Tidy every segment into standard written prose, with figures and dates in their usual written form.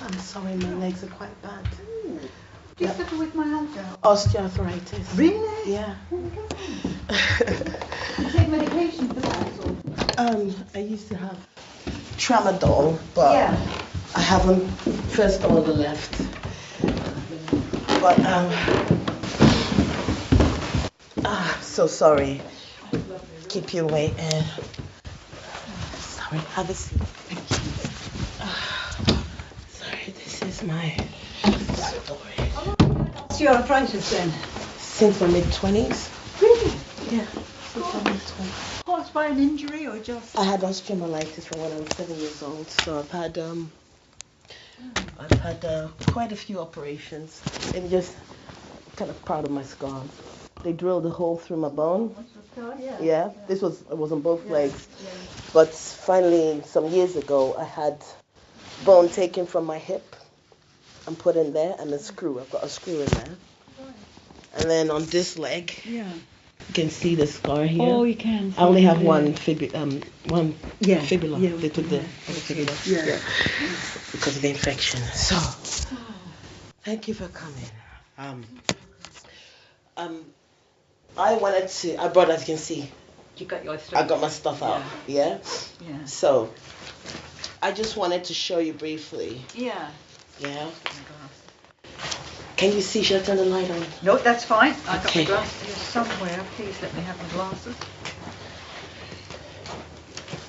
I'm sorry, my legs are quite bad. Ooh. Do you suffer with myalgia? Osteoarthritis. Really? Yeah. Oh my God. You take medication for that or? I used to have tramadol, but I haven't pressed on the left. But so sorry. Keep you waiting. Sorry, have a seat. Sorry, this is my story. What's your arthritis then? Since my mid-20s. Really? Yeah, since my mid-20s. Caused by an injury or just? I had osteomyelitis from when I was 7 years old, so I've had quite a few operations. I'm just kind of proud of my scars. They drilled a hole through my bone. Yeah, it was on both legs. Yeah. But finally, some years ago, I had bone taken from my hip and put in there, and a screw. I've got a screw in there. And then on this leg, you can see the scar here. Oh, you can. I only have one fibula. Yeah, they took the fibula. Yeah. Because of the infection. So, thank you for coming. I brought, as you can see, You got your stuff. I got my stuff out. Yeah. So, I just wanted to show you briefly. Yeah. Can you see? Should I turn the light on? No, that's fine. I've got my glasses here somewhere. Please let me have my glasses.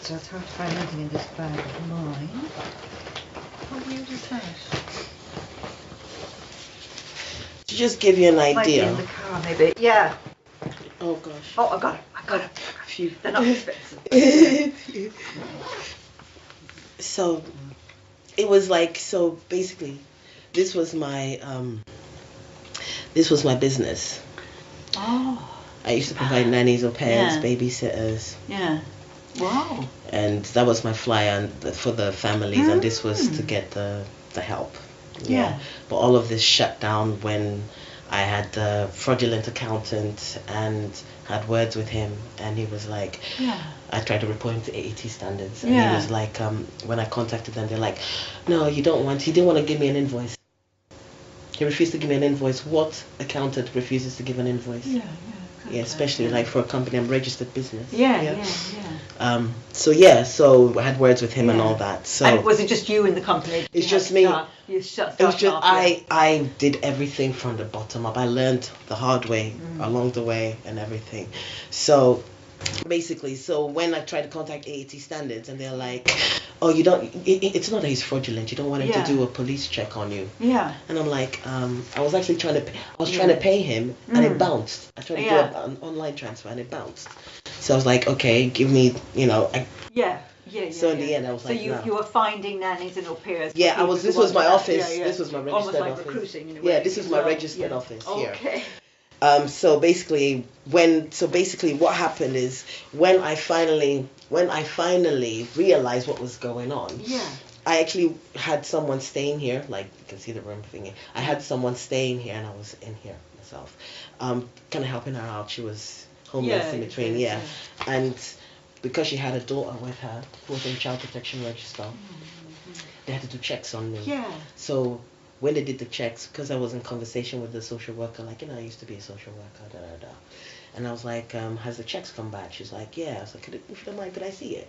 So it's hard to find anything in this bag of mine. How weird is that? To just give you an idea. Might be in the car, maybe. Yeah. Oh gosh. Oh, I got it. Phew. They're not expensive. So, it was like, so basically, this was my business. Oh. I used to provide nannies, au pairs, babysitters. Yeah. Wow. And that was my flyer for the families, and this was to get the help. Yeah. But all of this shut down when I had the fraudulent accountant and had words with him, and he was like, I tried to report him to AAT standards, and he was like, when I contacted them, they're like, no, he didn't want to give me an invoice. He refused to give me an invoice. What accountant refuses to give an invoice? Yeah, especially like for a company, I'm registered business. So I had words with him and all that. So and was it just you in the company? It's just me. You shut it was just I did everything from the bottom up. I learned the hard way along the way and everything. So basically, when I tried to contact AAT standards, and they're like, oh, you don't, it's not that he's fraudulent, you don't want him to do a police check on you. And I'm like, I was actually trying to pay him, and it bounced. I tried to do an online transfer, and it bounced. So I was like, okay, give me, So in the end, I was like, you were finding nannies and au pairs. Yeah, this was my office. This was my registered Almost like office. Recruiting in a way. Yeah, this is my registered office here. Okay. So basically what happened is when I finally realized what was going on. I actually had someone staying here, like you can see the room thingy. I had someone staying here, and I was in here myself, kind of helping her out. She was homeless in between, and because she had a daughter with her who was in child protection register, they had to do checks on me. So when they did the checks, because I was in conversation with the social worker, like, I used to be a social worker, and I was like, has the checks come back? She's like, yeah. I was like, if you don't mind, could I see it?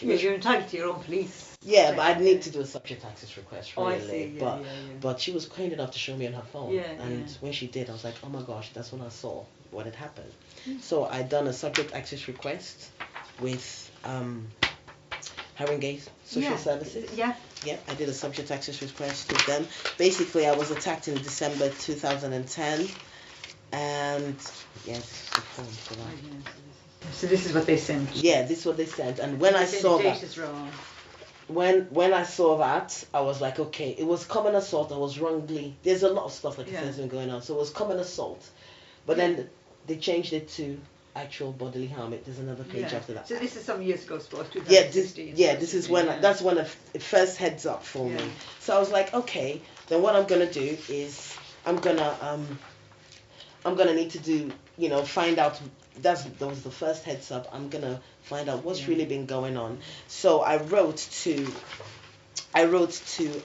You're entitled to your own police. Yeah, but I'd need to do a subject access request, really. I see. But she was kind enough to show me on her phone. And when she did, I was like, oh my gosh, that's when I saw what had happened. So I'd done a subject access request with Haringey Social Services. Yeah, I did a subject access request with them. Basically, I was attacked in December 2010. And yes, the form for that. So this is what they sent. Yeah, this is what they sent. And when I saw that, when I saw that, I was like, okay, it was common assault. I was wrongly. There's a lot of stuff like this been going on. So it was common assault, but then they changed it to actual bodily harm. There's another page after that. So this is some years ago, suppose 2016. This is when that's when it first heads up for me. So I was like, okay, then what I'm gonna do is I'm gonna need to do, find out. That was the first heads up. I'm gonna find out what's really been going on. So I wrote to I wrote to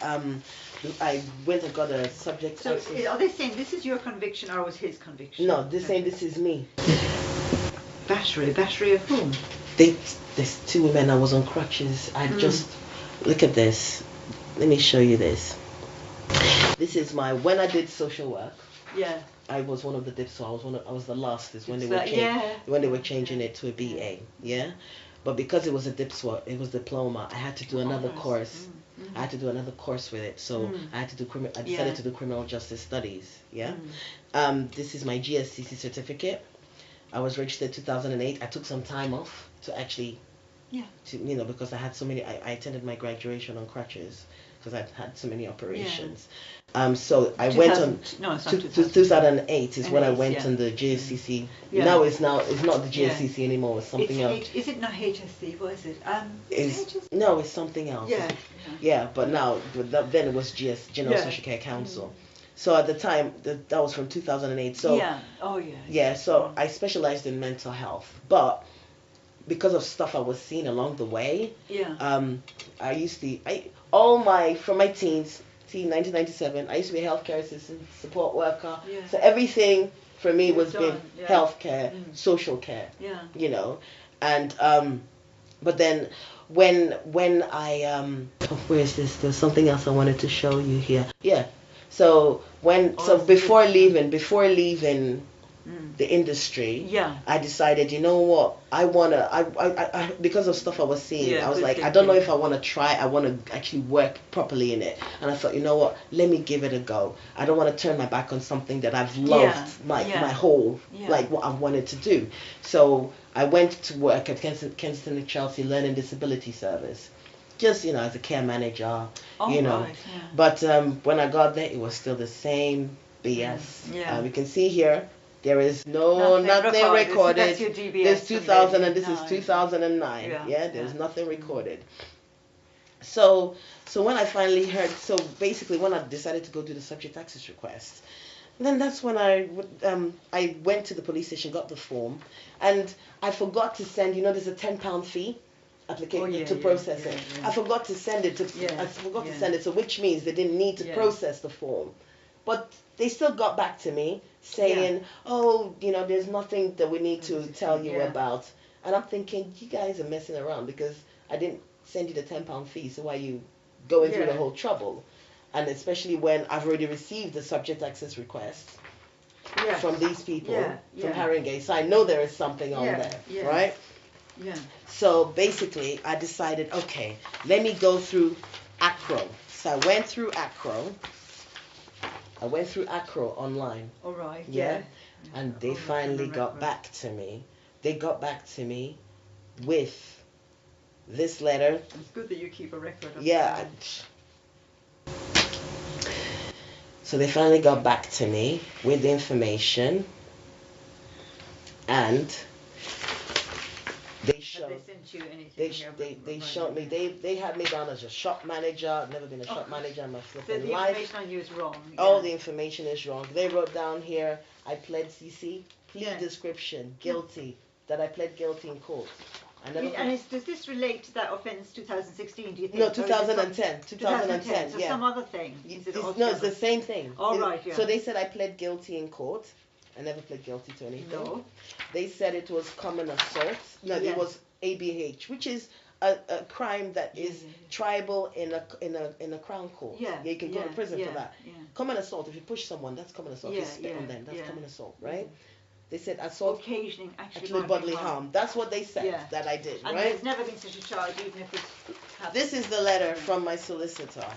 I went and got a subject. So are they saying this is your conviction or was his conviction? No, they're saying this is me. Battery of whom? There's two women. I was on crutches. I just look at this. Let me show you this. This is when I did social work. Yeah. I was one of the dips, so I was the last. Is when they were changing it to a BA. Yeah. But because it was a DIPSWA, it was diploma, I had to do another course. I had to do another course with it. So I had to do I decided to do criminal justice studies. Yeah. This is my GSCC certificate. I was registered 2008. I took some time off to actually, because I had so many. I attended my graduation on crutches because I'd had so many operations. So I went on. No, it's not 2008 is when I went on the GSCC. Now it's not the GSCC anymore. It's something else. Is it not HSC? What is it? No, it's something else. Yeah, but then it was General Social Care Council. So at the time, that was from 2008. So so I specialized in mental health, but because of stuff I was seeing along the way, I used to from my teens, 1997, I used to be a healthcare assistant, support worker. So everything for me was been healthcare, social care. And but then when I where is this? There's something else I wanted to show you here. So before leaving the industry, I decided, you know what, I because of stuff I was seeing, I was like, I don't know if I want to try, I want to actually work properly in it. And I thought, you know what, let me give it a go. I don't want to turn my back on something that I've loved my whole, like what I've wanted to do. So I went to work at Kensington and Chelsea Learning Disability Service. Just, as a care manager, But when I got there, it was still the same BS. You can see here, there is nothing recorded. That's your DBS. There's 2000 and this is 2009. There's nothing recorded. So when I finally heard, basically when I decided to go do the subject access request, then that's when I went to the police station, got the form, and I forgot to send, there's a £10 fee application to process it. I forgot to send it to send it, so which means they didn't need to process the form. But they still got back to me saying, there's nothing that we need to tell you about. And I'm thinking, you guys are messing around because I didn't send you the £10 fee, so why are you going through the whole trouble? And especially when I've already received the subject access request from these people, from Haringey, so I know there is something on there, right? So basically, I decided, okay, let me go through ACRO. So I went through ACRO. Online. All right. And they finally got back to me. They got back to me with this letter. It's good that you keep a record of So they finally got back to me with the information, and they showed. Have they sent you anything? They showed me. They had me down as a shop manager. I've never been a shop manager in my flipping the life. information on you is wrong. All the information is wrong. They wrote down here, I pled CC, plea description, guilty, that I pled guilty in court. Does this relate to that offence 2016, do you think? No, 2010. 2010, so some other thing? No, it's the same thing. Right, So they said I pled guilty in court. I never pled guilty to anything. No. They said it was common assault. No, it was ABH, which is a crime that is tribal in a crown court. You can go to prison for that. Common assault, if you push someone, that's common assault. If you spit on them, that's common assault, right? They said assault, occasioning actually bodily harm. That's what they said that I did, and right? there's never been such a charge, even if it's happened. This is the letter from my solicitor.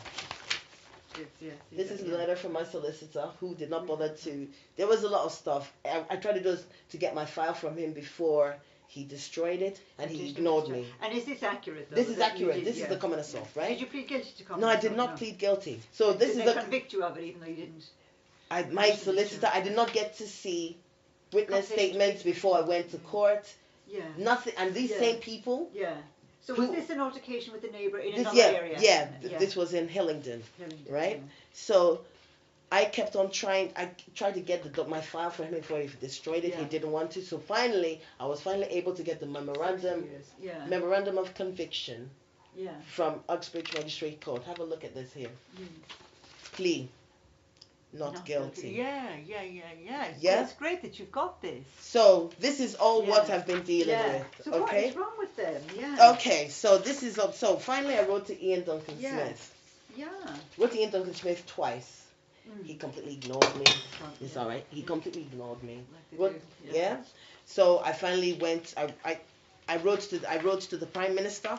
This is the letter from my solicitor, who did not bother to. There was a lot of stuff. I tried to get my file from him before he destroyed it, and he ignored me. And is this accurate, though? This is accurate. This is the common assault, right? Did you plead guilty to common assault? assault? No, I did not plead guilty. So this did is they convict you of it, even though you didn't? My solicitor, I did not get to see witness statements before I went to court. Nothing. And these same people. So was this an altercation with the neighbour in another area? This was in Hillingdon, right? So I kept on trying. I tried to get my file for him before he destroyed it. He didn't want to. So finally, I was able to get the memorandum of conviction from Uxbridge Magistrate Court. Have a look at this here. Plea. Not guilty. Yeah. It's great that you've got this. So this is all what I've been dealing with. So okay. What is wrong with them? Yeah. Okay. So this is so finally I wrote to Iain Duncan Smith. Yeah. Wrote to Iain Duncan Smith twice. He completely ignored me. It's all right. He completely ignored me. So I finally went. I wrote to the Prime Minister.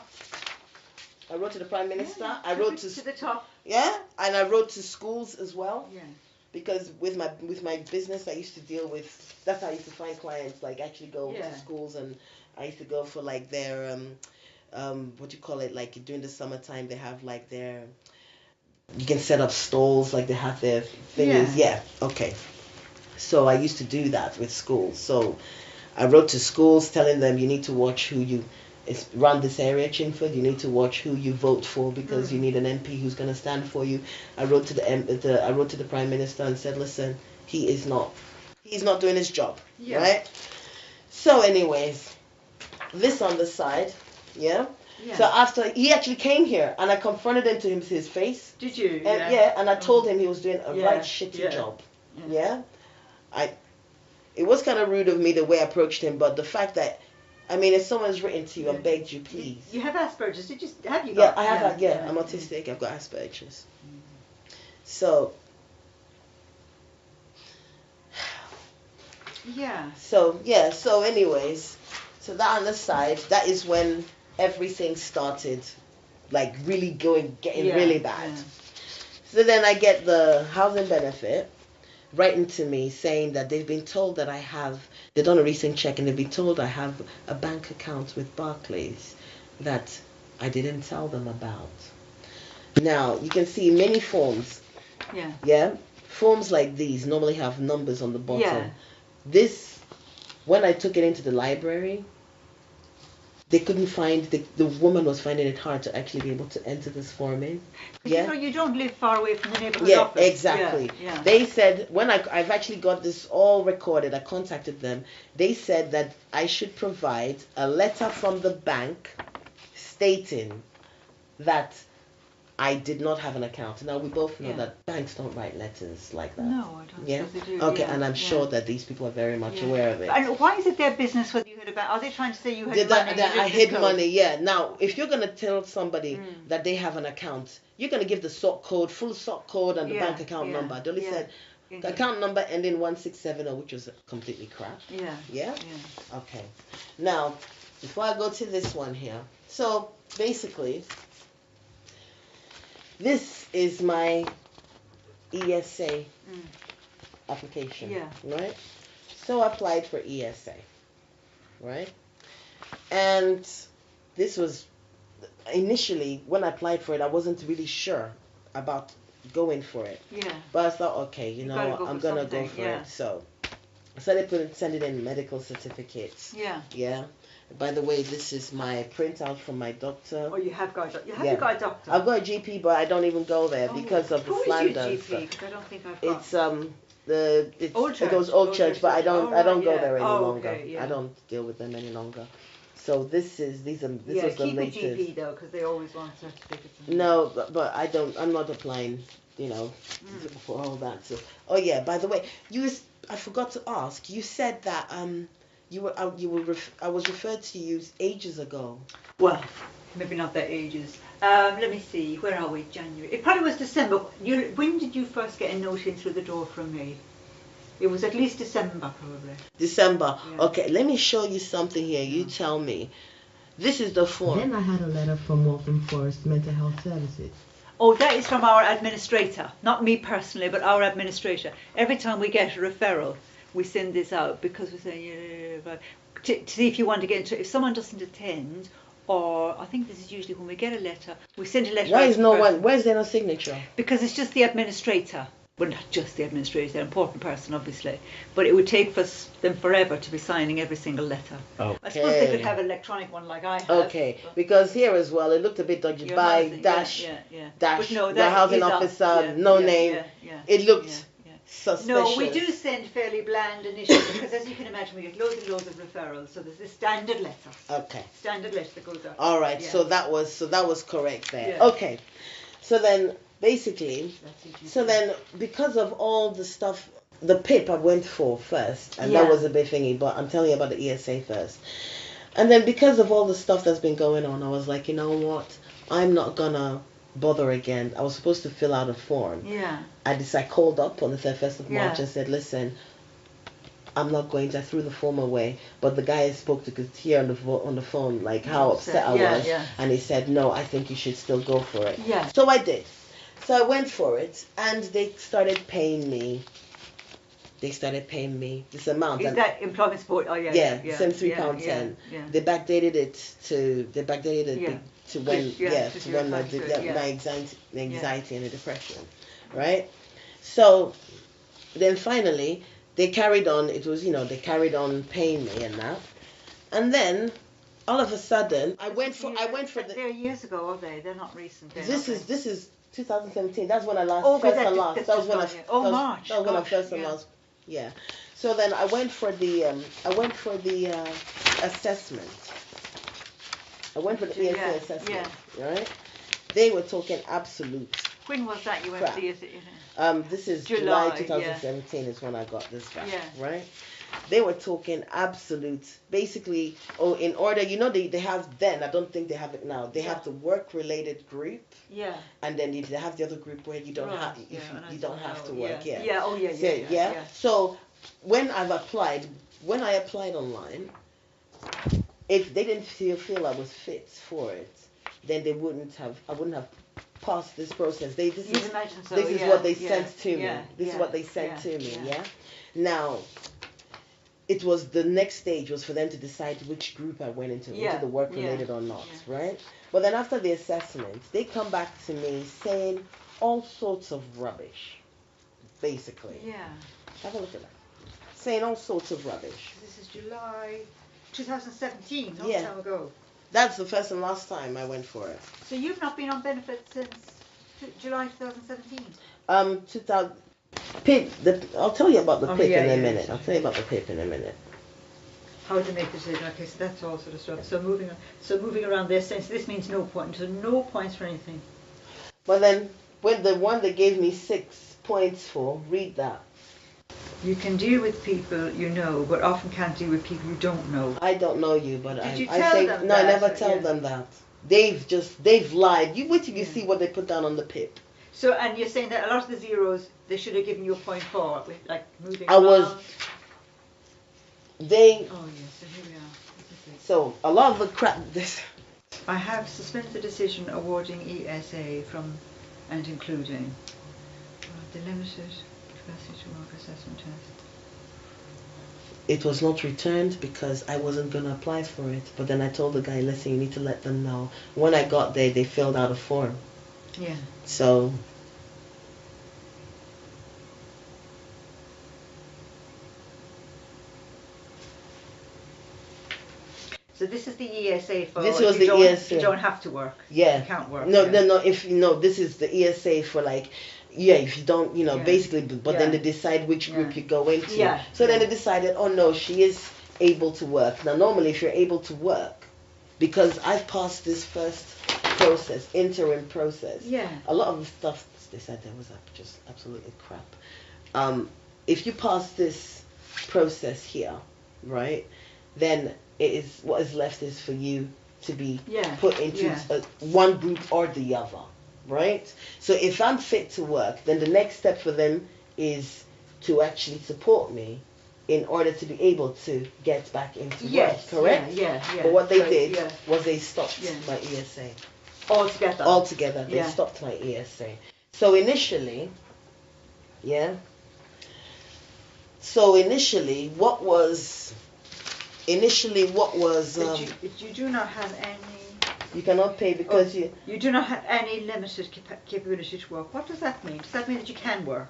I wrote to the Prime Minister. I wrote to the top. Yeah, and I wrote to schools as well. Yeah. Because with my business, I used to deal with. That's how I used to find clients. Like actually go to schools, and I used to go for like their what do you call it? Like during the summertime, they have like their. You can set up stalls, like they have their things. Yeah. Okay. So I used to do that with schools. So I wrote to schools telling them you need to watch who you. It's around this area, Chingford. You need to watch who you vote for because you need an MP who's going to stand for you. I wrote to the Prime Minister and said, listen, he's not doing his job, right? So, anyways, this on the side, So after he actually came here and I confronted him to his face. Did you? And I told him he was doing a right shitty job. It was kind of rude of me the way I approached him, but the fact that. I mean, if someone's written to you and begged you, please. You have Asperger's. Have you got? I have. I'm autistic. I've got Asperger's. So. So anyways, so that on the side, that is when everything started, like really getting really bad. So then I get the housing benefit writing to me saying that they've been told that they've done a recent check and they've been told I have a bank account with Barclays that I didn't tell them about. Now, you can see many forms. Forms like these normally have numbers on the bottom. This, when I took it into the library, they couldn't find, the woman was finding it hard to actually be able to enter this form in. You know, you don't live far away from the neighbourhood office. Exactly. They said, when I've actually got this all recorded, I contacted them, they said that I should provide a letter from the bank stating that I did not have an account. Now, we both know that banks don't write letters like that. No, I don't think they do. Okay, and I'm sure that these people are very much aware of it. And why is it their business whether you had a bank? Are they trying to say you had money? I hid money, Now, if you're going to tell somebody that they have an account, you're going to give the full sort code and the bank account number. Dolly said, the account number ending 1670, which was completely crap. Okay. Now, before I go to this one here, so basically, this is my ESA application, right? So I applied for ESA, right? And this was, initially, when I applied for it, I wasn't really sure about going for it. But I thought, okay, I'm going to go for it. So I started sending in medical certificates. By the way, this is my printout from my doctor. Oh, you have got a doctor? I've got a GP, but I don't even go there because of the slander. Who is your GP? Because I don't think I've got. It's Old Church. It goes Old Church, but I don't go there any longer. Okay, I don't deal with them any longer. So this was the latest. Keep a GP though, because they always want certificates. No, but I don't. I'm not applying. For all that. So, by the way, I forgot to ask. You said that I was referred to you ages ago. Well, maybe not that ages. Let me see. Where are we? January. It probably was December. When did you first get a note in through the door from me? It was at least December, probably. December. Yeah. Okay, let me show you something here. You tell me. This is the form. Then I had a letter from Waltham Forest Mental Health Services. Oh, that is from our administrator. Not me personally, but our administrator. Every time we get a referral, we send this out because we're saying, to see if you want to get into, if someone doesn't attend, or I think this is usually when we get a letter, we send a letter. Why is there no signature? Because it's just the administrator. Well, not just the administrator, an important person, obviously. But it would take them forever to be signing every single letter. Okay. I suppose they could have an electronic one like I have. Okay, because here as well, it looked a bit dodgy. Dash, But no, the housing officer, no name. It looked, suspicious. No, we do send fairly bland initials because, as you can imagine, we get loads and loads of referrals. So there's this standard letter. Okay. Standard letter that goes out. All right. Yeah. So that was correct there. Yeah. Okay. So then basically, because of all the stuff, the PIP I went for first, and that was a bit thingy. But I'm telling you about the ESA first. And then because of all the stuff that's been going on, I was like, you know what? I'm not gonna bother again. I was supposed to fill out a form. Yeah. I called up on the 31st of March and said, listen, I'm not going to. I threw the form away. But the guy I spoke to could hear on the phone like how upset I was. Yeah. And he said, no, I think you should still go for it. Yeah. So I did. So I went for it, and they started paying me. This amount. Is that employment support? Oh yeah. Yeah, £73.10. Yeah. They backdated it to when my anxiety and the depression, right? So then finally they carried on. It was they carried on paying me and that, and then all of a sudden I went for the. They're years ago, are they? They're not recent. This is 2017. That's when I last. Oh, first and last. That was when I. March. That was when I first and last. Yeah. So then I went for the assessment. I went for the ESA assessment. Right? They were talking absolute. When was that you went for the ESA? This is July 2017 is when I got this back. Yeah. Right? They were talking absolute, basically, in order, they have then, I don't think they have it now, they have the work-related group. Yeah. And then they have the other group where you don't have, you don't have to work. Yeah. Yeah. Oh, yeah. So, when I applied online, if they didn't feel I was fit for it, then I wouldn't have passed this process. This is what they sent to me. This is what they sent to me. Yeah. Now, it was the next stage was for them to decide which group I went into the work related or not, right? But then after the assessment, they come back to me saying all sorts of rubbish, basically. Yeah. Have a look at that. Saying all sorts of rubbish. This is July 2017, not time ago. That's the first and last time I went for it. So you've not been on benefits since July 2017? 2000. PIP. I'll tell you about the PIP in a minute. I'll tell you about the PIP in a minute. How to make the decision? Okay, so that's all sort of stuff. So moving around this sense, this means no point. So no points for anything. But then, when the one they gave me 6 points for, read that. You can deal with people you know, but often can't deal with people you don't know. I don't know you, but Did you tell them no, that? I never tell them that. They've lied. You wait till you see what they put down on the PIP. So, and you're saying that a lot of the zeros, they should have given you a point for, like moving around? Oh, yes, so here we are. So, a lot of the crap, I have suspended the decision awarding ESA from and including the limited capacity to work assessment test. It was not returned because I wasn't going to apply for it. But then I told the guy, listen, you need to let them know. When I got there, they filled out a form. Yeah. So this is the ESA for this was the ESA. You don't have to work. Yeah. You can't work. No. This is the ESA for like if you don't, basically, but then they decide which group you go into. Yeah. So then they decided, oh no, she is able to work. Now normally if you're able to work, because I've passed this first process, interim process. Yeah. A lot of the stuff they said there was just absolutely crap. If you pass this process here, right, then it is what is left is for you to be put into one group or the other, right? So if I'm fit to work, then the next step for them is to actually support me in order to be able to get back into work, correct? Yeah. But what they did was they stopped my ESA. Altogether, they stopped my ESA. So initially, what was you do not have any. You cannot pay because you do not have any limited capability to work. What does that mean? Does that mean that you can work?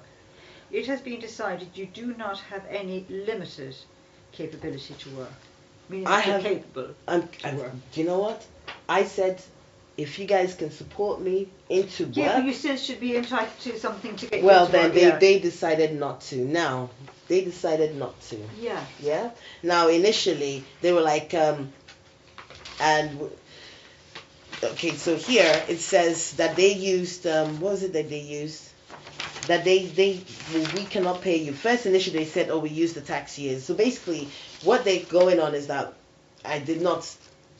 It has been decided you do not have any limited capability to work. Meaning you're capable to work. Do you know what? I said if you guys can support me into work. Yeah, but you still should be entitled to something to get you well, into then work. they decided not to. Now, they decided not to. Yeah. Yeah? Now, initially, they were like, okay, so here it says that they used, what was it that they used? That we cannot pay you. First, initially, they said, oh, we used the tax years. So basically, what they're going on is that I did not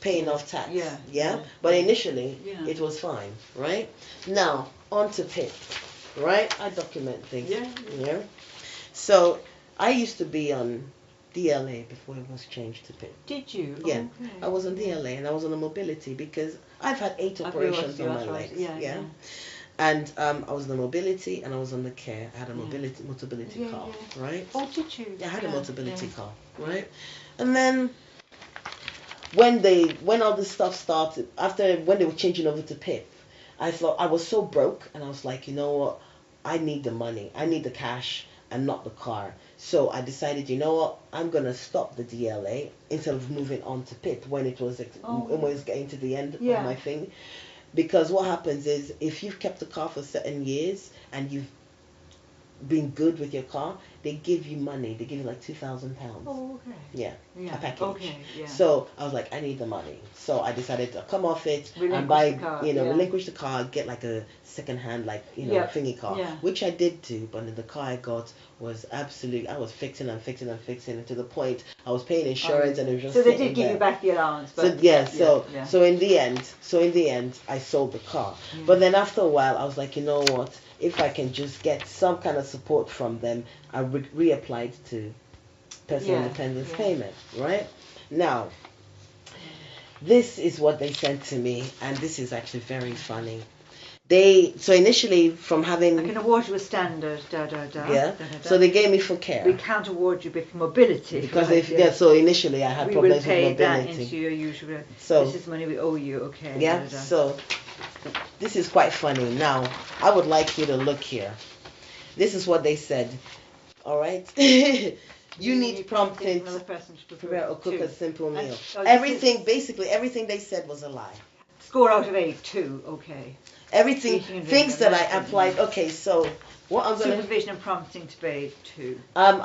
pay enough tax. Yeah? But initially, it was fine, right? Now, on to PIP, right? I document things. Yeah? So, I used to be on DLA before it was changed to PIP. Did you? Yeah. Okay. I was on DLA and I was on a mobility because I've had 8 operations on my legs. Yeah. And I was on the mobility and I was on the care. I had a mobility car, right? Oh, did you? Yeah, I had a mobility car, right? And then when all this stuff started, when they were changing over to PIP, I thought I was so broke and I was like, you know what? I need the money. I need the cash and not the car. So I decided, you know what? I'm going to stop the DLA instead of moving on to PIP when it was getting to the end of my thing. Because what happens is if you've kept the car for certain years and you've been good with your car, they give you money. They give you like £2,000. Oh, okay. Yeah, a package. Okay, yeah. So I was like, I need the money. So I decided to come off it and buy, relinquish the car, get like a second-hand, thingy car, which I did do. But in the car I got was absolute. I was fixing and to the point I was paying insurance and it was just. So they did give you back the allowance. But so in the end, I sold the car. But then after a while, I was like, you know what? If I can just get some kind of support from them, I reapplied to personal independence payment, right? Now, this is what they sent to me, and this is actually very funny. So initially from having... I can award you a standard, So they gave me for care. We can't award you for mobility. Because so initially I had problems with mobility. We will pay that into your usual... So, this is money we owe you, okay. Yeah, so this is quite funny. Now, I would like you to look here. This is what they said. All right? You need prompting to prepare or cook a simple meal. Basically everything they said was a lie. Score out of 8, 2, okay. Everything, things that I applied. Okay, so what I'm gonna... Supervision and prompting to bathe 2. I'm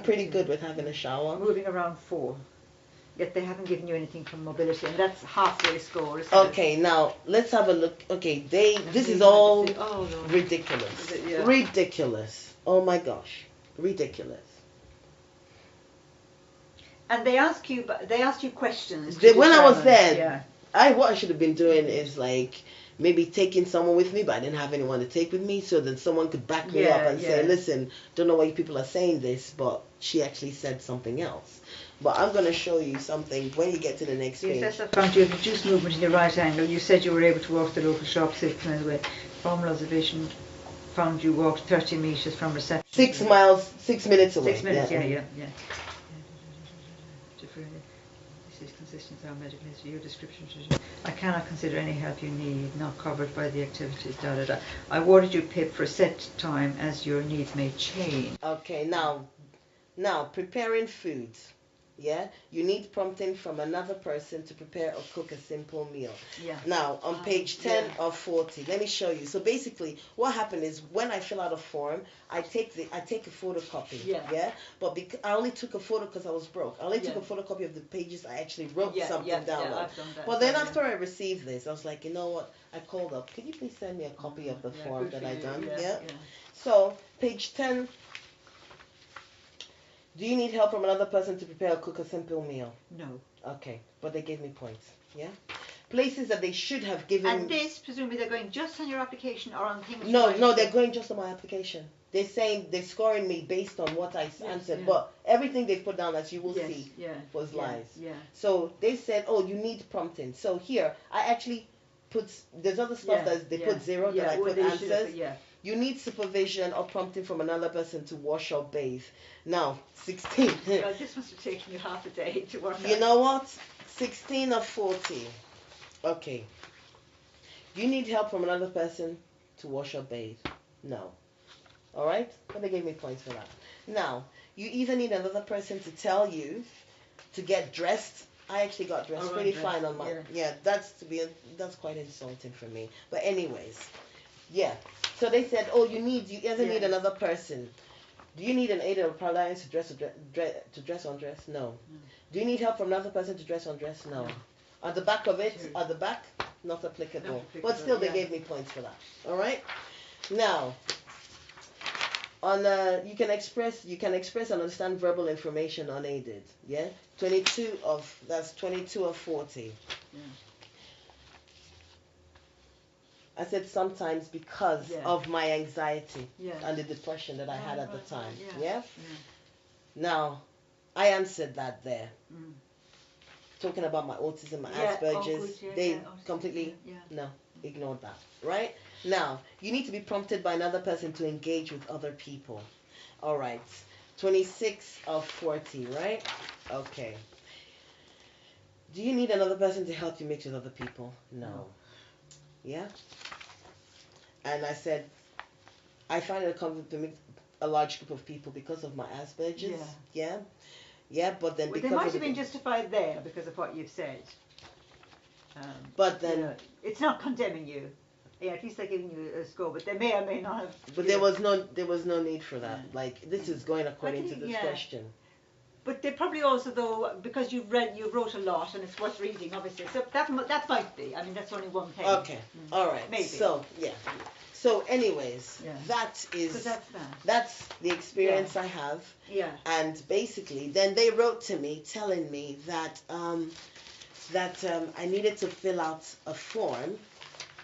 pretty good with having a shower. Moving around 4. Yet they haven't given you anything from mobility, and that's halfway score, isn't Okay, now let's have a look. Okay, this is all ridiculous. Ridiculous. Oh my gosh, ridiculous. And they asked you questions. When I was there, what I should have been doing is like maybe taking someone with me, but I didn't have anyone to take with me, so that someone could back me up and say, listen, don't know why you people are saying this, but she actually said something else. But I'm going to show you something when you get to the next page. I found you have reduced movement in your right angle. You said you were able to walk the local shop 6 miles away. Formal observation found you walked 30 metres from reception. 6 miles, 6 minutes away. 6 minutes, yeah. This is consistent with our medical history. Your description. I cannot consider any help you need not covered by the activities. I awarded you PIP for a set time as your needs may change. Okay, now preparing food. Yeah, you need prompting from another person to prepare or cook a simple meal. Yeah. Now, on page 10 of 40, let me show you. So basically, what happened is when I fill out a form, I take a photocopy. Yeah. But I only took a photo because I was broke. I only took a photocopy of the pages I actually wrote something down on. But then after I received this, I was like, you know what? I called up. Could you please send me a copy of the form that I done? Yeah. So page 10. Do you need help from another person to prepare or cook a simple meal? No. Okay, but they gave me points. Yeah? Places that they should have given... And this, presumably, they're going just on your application or on things... No, they're going just on my application. They're saying they're scoring me based on what I answered, but everything they put down, as you will see, was lies. Yeah. So they said, oh, you need prompting. So here, I actually put... There's other stuff that they put 0 that I put answers. You need supervision or prompting from another person to wash or bathe. Now, 16. God, this must have taken you half a day to work out. You know what? 16 of 40. Okay. Do you need help from another person to wash or bathe? No. All right? But they gave me points for that. Now, you either need another person to tell you to get dressed I actually got dressed pretty fine on my. Yeah, that's quite insulting for me. But anyways, yeah. So they said, oh, you either need another person. Do you need an aid or alliance to dress on dress? No. Do you need help from another person to dress on dress? No. On the back of it, on the back, not applicable. But still, they gave me points for that. All right. Now, on you can express and understand verbal information unaided. Yeah. 22 of 40. Yeah. I said sometimes because of my anxiety and the depression that I had at the time. Yeah? Now, I answered that there. Talking about my autism, my Asperger's, they completely ignored that. Right? Now, you need to be prompted by another person to engage with other people. All right. 26 of 40, right? Okay. Do you need another person to help you mix with other people? No. Yeah? And I said, I find it comfortable to meet a large group of people because of my Asperger's. Yeah. Yeah, but then because they might have been justified there because of what you've said. But then it's not condemning you. Yeah, at least they're giving you a score, but they may or may not have. But there was no need for that. Like this is going according to this question. But they probably also, though, because you wrote a lot and it's worth reading, obviously. So that might be. I mean, that's only one page. Okay. All right. Maybe. So So, anyways, that's the experience I have. Yeah. And basically, then they wrote to me telling me that I needed to fill out a form,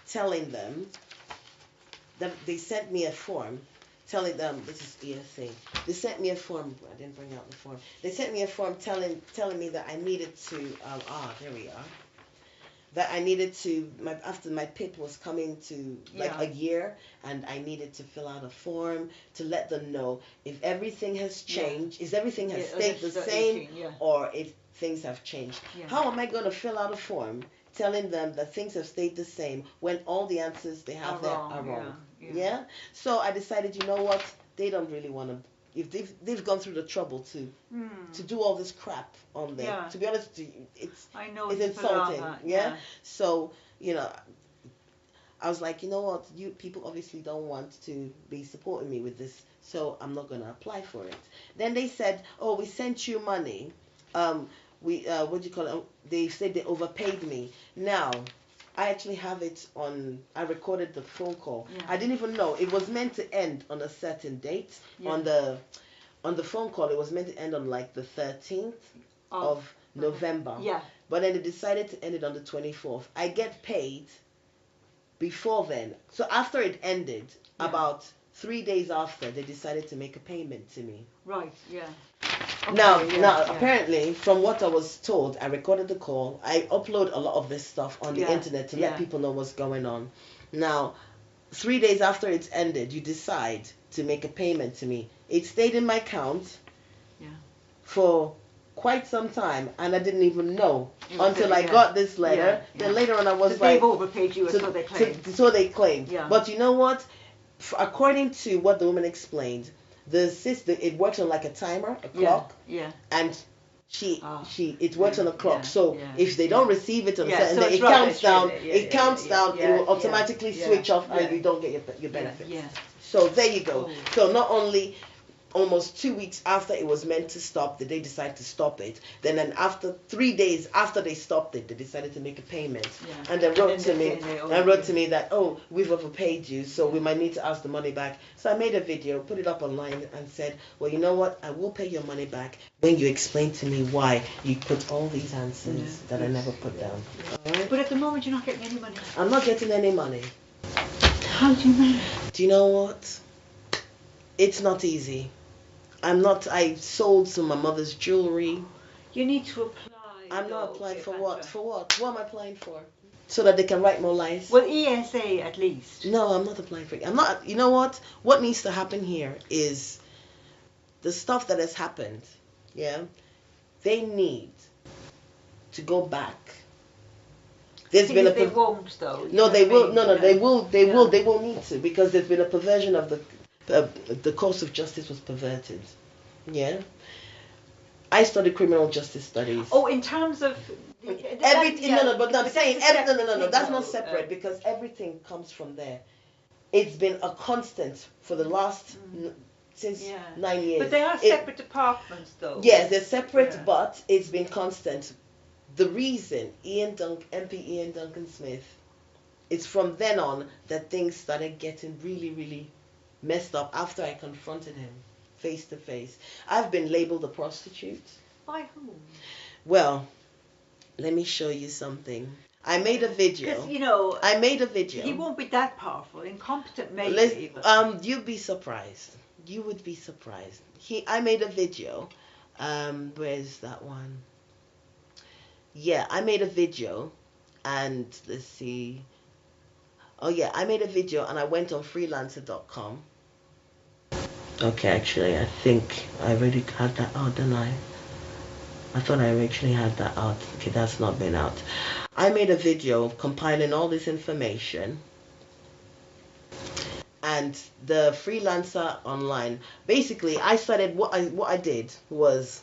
telling them that they sent me a form. Telling them, this is ESA. They sent me a form. I didn't bring out the form. They sent me a form telling me that I needed to. There we are. That I needed to. After my PIP was coming to a year, and I needed to fill out a form to let them know if everything has changed, if everything has stayed the same, or if things have changed. Yeah. How am I going to fill out a form telling them that things have stayed the same when all the answers they have are wrong? Yeah. So I decided, you know what? They don't really want to. If they've gone through the trouble to do all this crap on there. Yeah. To be honest, it's insulting. Yeah. So I was like, you know what? You people obviously don't want to be supporting me with this, so I'm not gonna apply for it. Then they said, oh, we sent you money. What do you call it? They said they overpaid me. Now, I actually have it on. I recorded the phone call. Yeah. I didn't even know it was meant to end on a certain date. Yeah. On the phone call, it was meant to end on like the 13th of November. Yeah. But then they decided to end it on the 24th. I get paid before then. So after it ended, about 3 days after, they decided to make a payment to me. Right. Yeah. Okay, now, apparently, from what I was told, I recorded the call. I upload a lot of this stuff on the internet to let people know what's going on. Now, 3 days after it's ended, you decide to make a payment to me. It stayed in my account for quite some time, and I didn't even know until I got this letter. Then later on, I was like, they've overpaid you, so they claimed. So they claimed. Yeah. But you know what? According to what the woman explained, the system, it works on like a timer, a clock. Yeah. And it works on a clock. So if they don't receive it on a certain day, it counts down. It counts down. It will automatically switch off, and you don't get your benefits. Yeah. So there you go. Oh. So not only almost 2 weeks after it was meant to stop, did they decide to stop it? Then after 3 days after they stopped it, they decided to make a payment. Yeah. And they wrote to me that, oh, we've overpaid you, so we might need to ask the money back. So I made a video, put it up online, and said, well, you know what? I will pay your money back when you explain to me why you put all these answers that I never put down. All right? But at the moment, you're not getting any money. I'm not getting any money. How do you manage? Do you know what? It's not easy. I sold some of my mother's jewelry. You need to apply. I'm not applying for what? For what? What am I applying for? So that they can write more lies? Well, ESA at least. No, I'm not applying for it. I'm not. You know what? What needs to happen here is the stuff that has happened. Yeah, they need to go back. They won't though. No, they will. No, they will. They will. They will need to, because there's been a perversion of the course of justice was perverted. Yeah. I studied criminal justice studies. Oh, in terms of everything. Yeah, no, but I'm saying no. That's not thing, separate because everything comes from there. It's been a constant for the last since 9 years. But they are separate departments, though. Yes, they're separate, but it's been constant. The reason MP Iain Duncan Smith, it's from then on that things started getting really, really messed up after I confronted him face to face. I've been labeled a prostitute. By whom? Well, let me show you something. I made a video. Because, I made a video. He won't be that powerful. Incompetent, maybe. You'd be surprised. You would be surprised. I made a video. Where's that one? Yeah, I made a video, and let's see. Oh yeah, I made a video, and I went on freelancer.com. Okay, actually, I think I already had that out, didn't I? I thought I actually had that out. Okay, that's not been out. I made a video compiling all this information, and the freelancer online. Basically, I started what I did was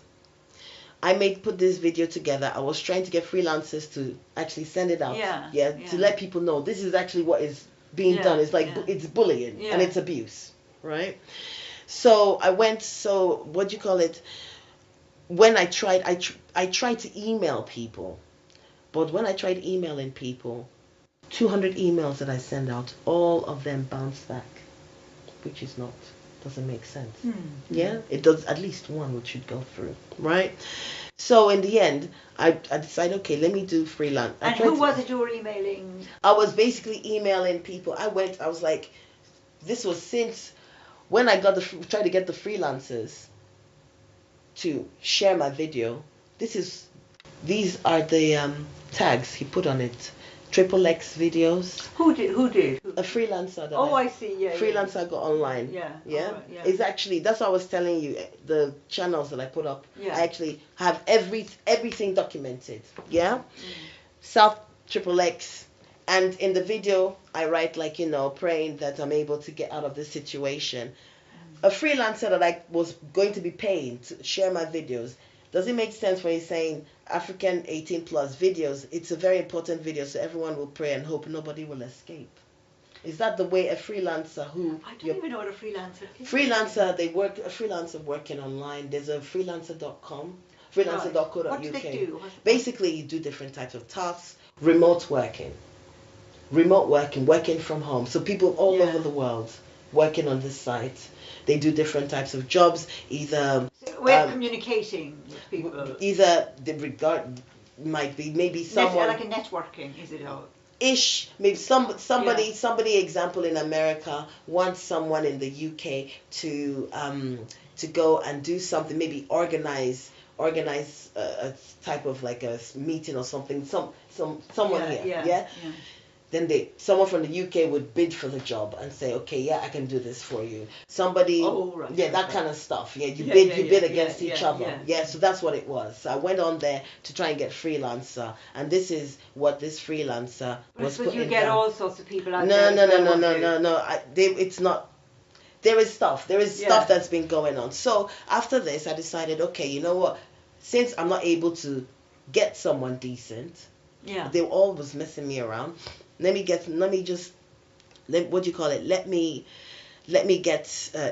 I put this video together. I was trying to get freelancers to actually send it out. To let people know this is actually what is being done. It's like it's bullying and it's abuse, right? So I went. So what do you call it? When I tried, I tried to email people, but when I tried emailing people, 200 emails that I send out, all of them bounce back, which doesn't make sense. Yeah, it does. At least one which should go through, right? So in the end, I decided, okay, let me do freelance. And who was it you were emailing? I was basically emailing people. I was like, this was since when I tried to get the freelancers to share my video. These are the tags he put on it. XXX videos. Who did? A freelancer. I see. Yeah. Freelancer got online. Yeah. Yeah. Right, yeah. It's actually, that's what I was telling you. The channels that I put up, I actually have everything documented. Yeah. South XXX, and in the video I write praying that I'm able to get out of this situation. A freelancer that I was going to be paying to share my videos. Does it make sense when you're saying African 18 plus videos? It's a very important video, so everyone will pray and hope nobody will escape. Is that the way a freelancer who... I don't even know what a freelancer is. Freelancer, a freelancer working online. There's a freelancer.com, freelancer.co.uk. What do they do? Basically, you do different types of tasks. Remote working, working from home. So people all over the world working on this site. They do different types of jobs, either... We're communicating with people. Either the regard might be maybe someone... like a networking, is it all? Ish, maybe somebody example in America wants someone in the UK to go and do something, maybe organize a type of like a meeting or something, someone here. Then someone from the UK would bid for the job and say, okay, I can do this for you. Somebody, that kind of stuff. Yeah, you bid against each other. Yeah, so that's what it was. So I went on there to try and get freelancer, and this is what this freelancer was putting down. But you get all sorts of people out there. No. It's not. There is stuff. There is stuff that's been going on. So after this, I decided, okay, you know what? Since I'm not able to get someone decent, they were always messing me around. Let me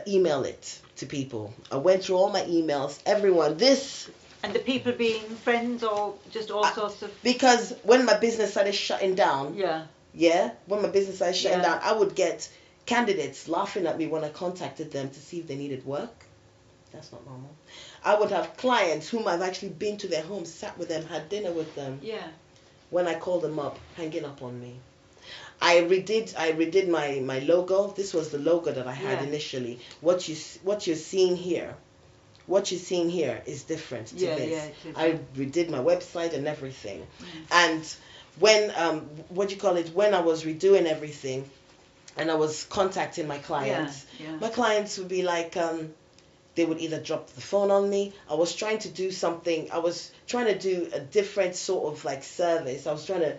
email it to people. I went through all my emails, everyone. And the people being friends or just all sorts of... Because when my business started shutting down, when my business started shutting down, I would get candidates laughing at me when I contacted them to see if they needed work. That's not normal. I would have clients whom I've actually been to their homes, sat with them, had dinner with them. Yeah. When I called them up, hanging up on me. I redid my logo. This was the logo that I had initially. What you're seeing here is different to this. I redid my website and everything. And when when I was redoing everything and I was contacting my clients, my clients would be like they would either drop the phone on me. I was trying to do something. I was trying to do a different sort of like service. I was trying to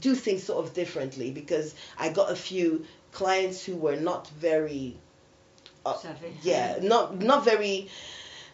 do things sort of differently because I got a few clients who were not very, savvy. not very.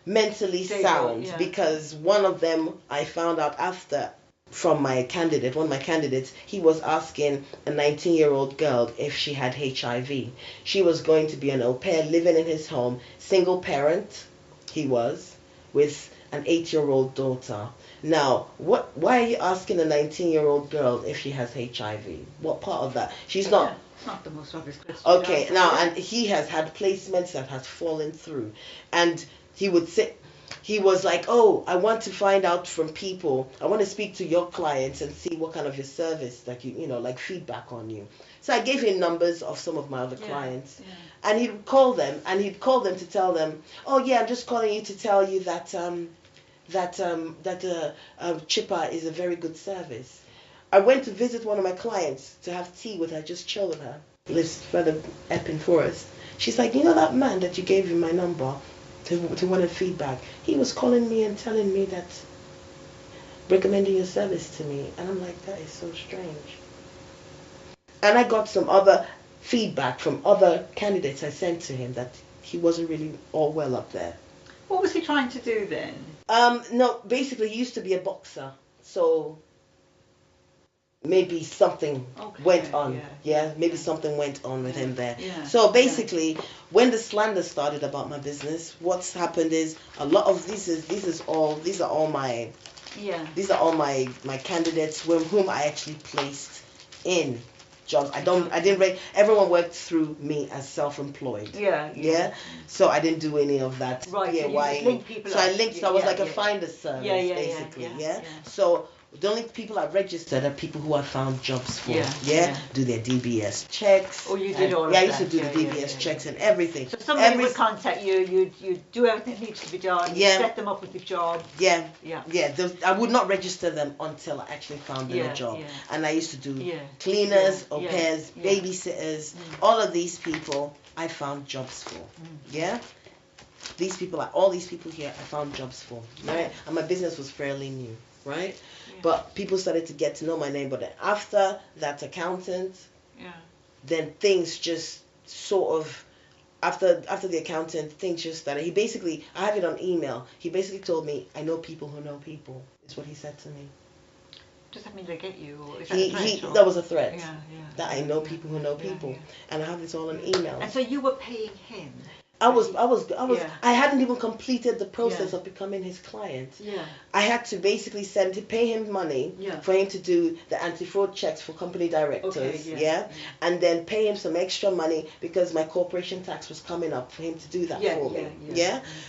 mentally sound, because one of them I found out after from my candidate, one of my candidates, he was asking a 19-year-old girl if she had HIV. She was going to be an au pair living in his home, single parent, he was, with an 8-year-old daughter. Now, why are you asking a 19-year-old girl if she has HIV? What part of that? She's not... It's not the most obvious question. Okay, now, and he has had placements that has fallen through. And he would say, he was like, oh, I want to find out from people. I want to speak to your clients and see what kind of your service that you know, like feedback on you. So I gave him numbers of some of my other clients. Yeah. And he'd call them, to tell them, oh yeah, I'm just calling you to tell you that Chipper is a very good service. I went to visit one of my clients to have tea with her, just chill with her. Lives further up in Forest. She's like, you know that man that you gave him my number to want feedback? He was calling me and telling me that, recommending your service to me. And I'm like, that is so strange. And I got some other feedback from other candidates I sent to him that he wasn't really all well up there. What was he trying to do then? No, basically he used to be a boxer, so maybe something went on. Maybe something went on with him there. Yeah. So basically, when the slander started about my business, what's happened is a lot of these are all my candidates whom I actually placed in jobs. Everyone worked through me as self-employed. Yeah. So I didn't do any of that. Right. So I linked. So I was like a finder service, basically. Yeah. So the only people I registered are people who I found jobs for. Do their DBS checks. Oh, you did all of that. I used to do the DBS checks and everything. So somebody would contact you. You do everything that needs to be done. You set them up with the job. I would not register them until I actually found them a job. And I used to do cleaners, au pairs, babysitters. All of these people I found jobs for. All these people here I found jobs for. Right, and my business was fairly new. Right? But people started to get to know my name. But then after that accountant, then things just sort of, after the accountant, things just started. I have it on email. He basically told me, I know people who know people. Is what he said to me. Does that mean they get you? Or is that a threat? That was a threat. That I know people who know people. And I have this all on email. And so you were paying him? I hadn't even completed the process of becoming his client. I had to basically pay him money for him to do the anti-fraud checks for company directors. And then pay him some extra money because my corporation tax was coming up for him to do that for me.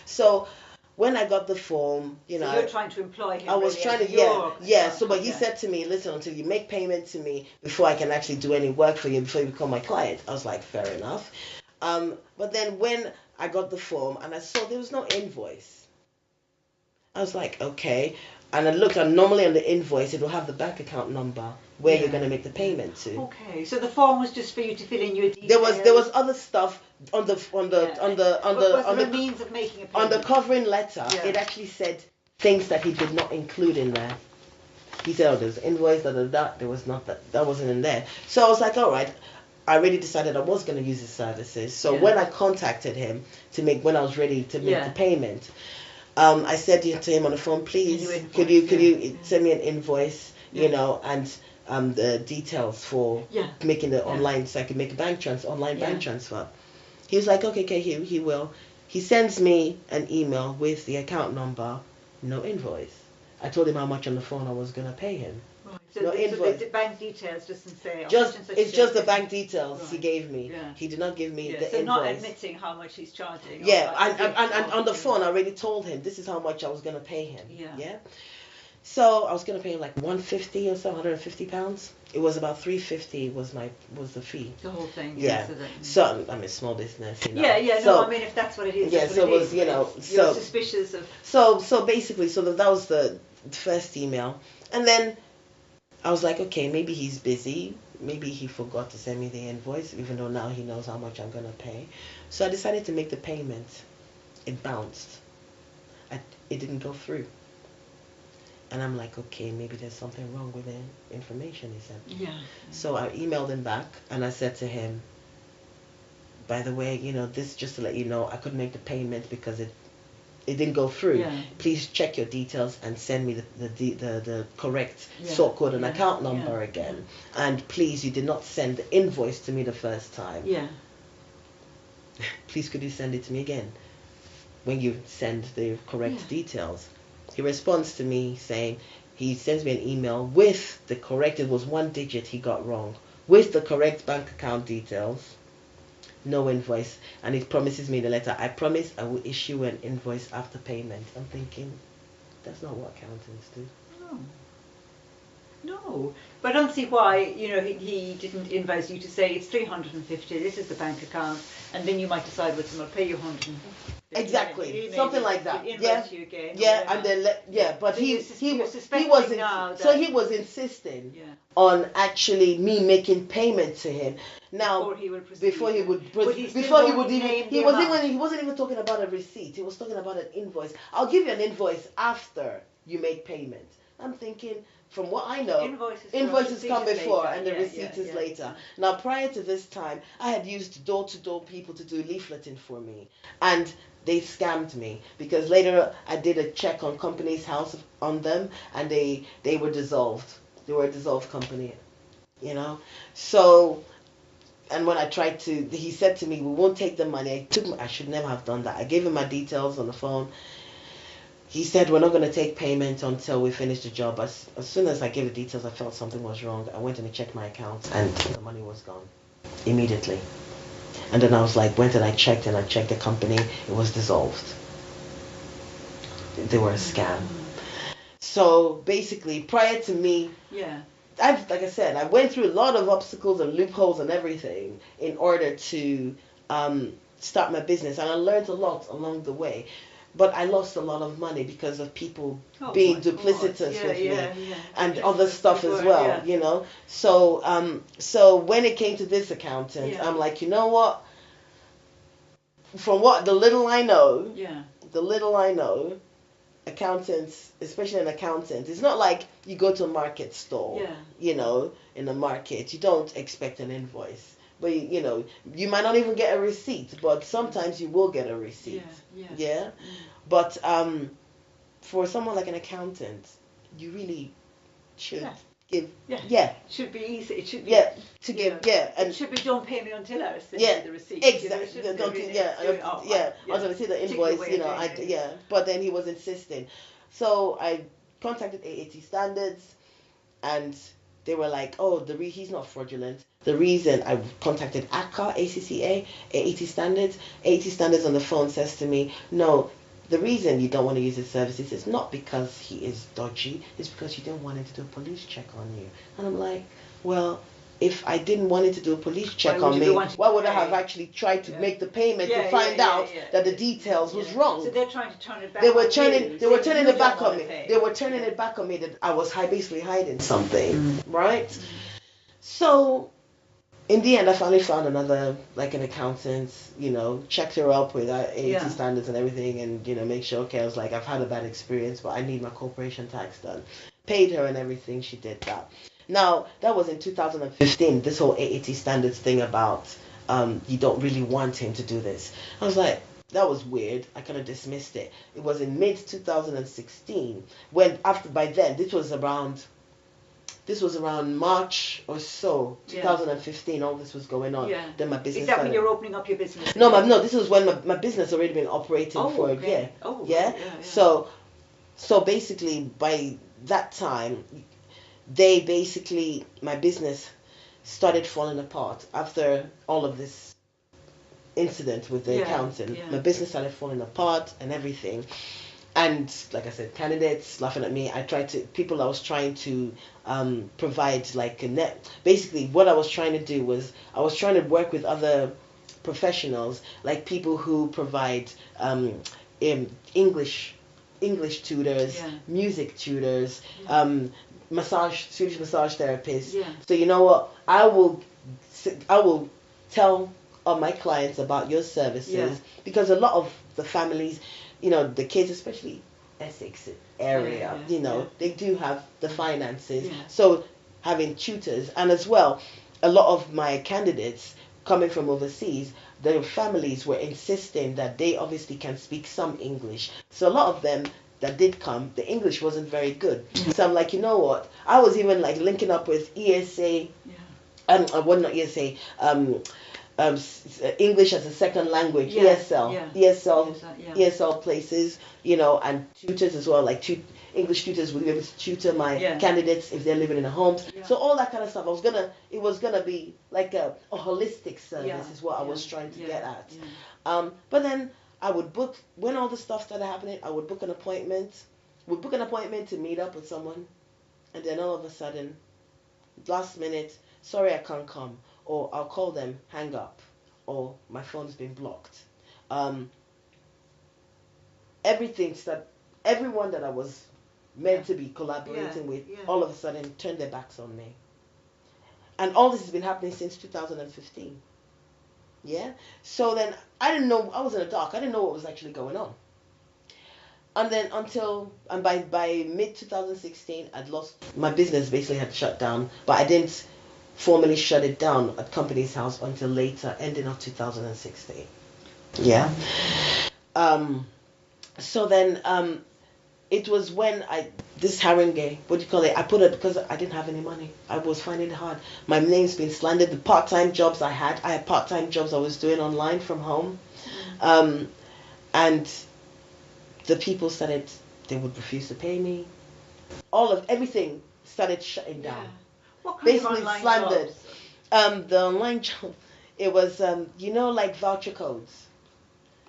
So when I got the form, so you're trying to employ him. I was trying to, So, but he said to me, listen, until you make payment to me before I can actually do any work for you, before you become my client. I was like, fair enough. But then when I got the form and I saw there was no invoice, I was like, okay. And I looked, and normally on the invoice it will have the bank account number where you're going to make the payment to. Okay, so the form was just for you to fill in your details. There was other stuff on the means of making a payment? On the covering letter. It actually said things that he did not include in there. He said, oh, there's invoice, there was not that wasn't in there. So I was like, all right. I already decided I was going to use his services. So when I contacted him when I was ready to make the payment, I said to him on the phone, please, could you send me an invoice, and the details for making the online, so I could make a bank transfer. He was like, okay, he will. He sends me an email with the account number, no invoice. I told him how much on the phone I was going to pay him. Right. So the bank details doesn't say. It's just the bank details he gave me. He did not give me the invoice. Not admitting how much he's charging. And on the phone I already told him this is how much I was going to pay him. So I was going to pay him like £150 or so, £150. It was about $350 was the fee. The whole thing. So I mean, small business. So, I mean, if that's what it is. So it was, you're suspicious of. So basically, that was the first email, and then I was like, okay, maybe he's busy. Maybe he forgot to send me the invoice, even though now he knows how much I'm going to pay. So I decided to make the payment. It bounced. It didn't go through. And I'm like, okay, maybe there's something wrong with the information he sent. So I emailed him back and I said to him, by the way, this just to let you know, I couldn't make the payment because it didn't go through. Yeah. Please check your details and send me the correct sort code and account number again. And please, you did not send the invoice to me the first time. Yeah. Please, could you send it to me again when you send the correct details? He responds to me saying, he sends me an email with the correct, it was one digit he got wrong, with the correct bank account details, no invoice, and it promises me in the letter, I promise I will issue an invoice after payment. I'm thinking, that's not what accountants do. No, but I don't see why, you know, he didn't invoice you to say it's 350, this is the bank account, and then you might decide whether someone will pay you 150. Exactly, something like that. Invoice you again. And then but so he was insisting on actually me making payment to him. Now before he wasn't even talking about a receipt. He was talking about an invoice. I'll give you an invoice after you make payment. I'm thinking, from what I know, invoices come before and the receipt is later. Now, prior to this time, I had used door-to-door people to do leafleting for me, and they scammed me, because later I did a check on Company's House on them, and they were dissolved. They were a dissolved company, you know. So, and when I tried to, he said to me, we won't take the money. I should never have done that. I gave him my details on the phone. He said, we're not going to take payment until we finish the job. As soon as I gave the details, I felt something was wrong. I went and I checked my account, and the money was gone immediately. And then I was like, went and I checked the company. It was dissolved. They were a scam. So basically, prior to me, like I said, I went through a lot of obstacles and loopholes and everything in order to start my business. And I learned a lot along the way. But I lost a lot of money because of people being duplicitous with me and other stuff as well, you know. So when it came to this accountant, I'm like, you know what? From what the little I know, accountants, especially an accountant, it's not like you go to a market store, you know, in the market, you don't expect an invoice. But you know, you might not even get a receipt, but sometimes you will get a receipt. But for someone like an accountant, you really should give. Should be easy. It should be. And it should be, don't pay me until I send you the receipt. Exactly. Until I see the invoice, you know. But then he was insisting, so I contacted AAT Standards, and they were like, oh, he's not fraudulent. The reason I contacted ACCA, AAT Standards. AAT Standards on the phone says to me, no, the reason you don't want to use his services is not because he is dodgy, it's because you didn't want him to do a police check on you. And I'm like, well, if I didn't want him to do a police check on me, why would I have actually tried to make the payment to find out that the details was wrong? So they're trying to turn it back. They were turning it back on me. They were turning it back on me that I was basically hiding something, right? So in the end, I finally found another, like an accountant, you know, checked her up with AAT Standards and everything, and, you know, make sure, okay, I was like, I've had a bad experience, but I need my corporation tax done. Paid her and everything, she did that. Now, that was in 2015, this whole AAT Standards thing about you don't really want him to do this. I was like, that was weird. I kind of dismissed it. It was in mid-2016, when, by then, this was around March or so, 2015, all this was going on. Then my business. Is that when you're opening up your business? No, this was when my business already been operating for a year. So basically, by that time, my business started falling apart after all of this incident with the accountant. My business started falling apart and everything. And like I said, candidates laughing at me. I was trying to provide like a net. Basically, what I was trying to do was I was trying to work with other professionals, like people who provide English tutors, music tutors, Swedish massage therapists. So you know what? I will tell all my clients about your services, because a lot of the families, you know, the kids, especially Essex area, you know, they do have the finances. So having tutors, and as well, a lot of my candidates coming from overseas, the families were insisting that they obviously can speak some English. So a lot of them that did come, the English wasn't very good. So I'm like, you know what? I was even like linking up with ESA, well, not ESA, English as a second language, ESL places, you know, and tutors as well, like English tutors will be able to tutor my candidates if they're living in a home. So all that kind of stuff. It was gonna be like a holistic service is what I was trying to get at. But then I would book, when all the stuff started happening, I would book an appointment. We'd book an appointment to meet up with someone, and then all of a sudden, last minute, sorry I can't come, or I'll call them, hang up, or my phone's been blocked. Everyone that I was meant to be collaborating with, all of a sudden turned their backs on me. And all this has been happening since 2015. Yeah? So then I didn't know, I was in the dark, I didn't know what was actually going on. And then by mid-2016, I'd lost, my business basically had shut down, but I didn't formally shut it down at company's house until later, ending of 2016. Yeah. So then it was when this harangue, what do you call it? I put it because I didn't have any money. I was finding it hard. My name's been slandered. The part-time jobs I had part-time jobs I was doing online from home. And the people started, they would refuse to pay me. Everything started shutting down. What kind Basically of online slandered. jobs? The online job, it was, you know, like voucher codes.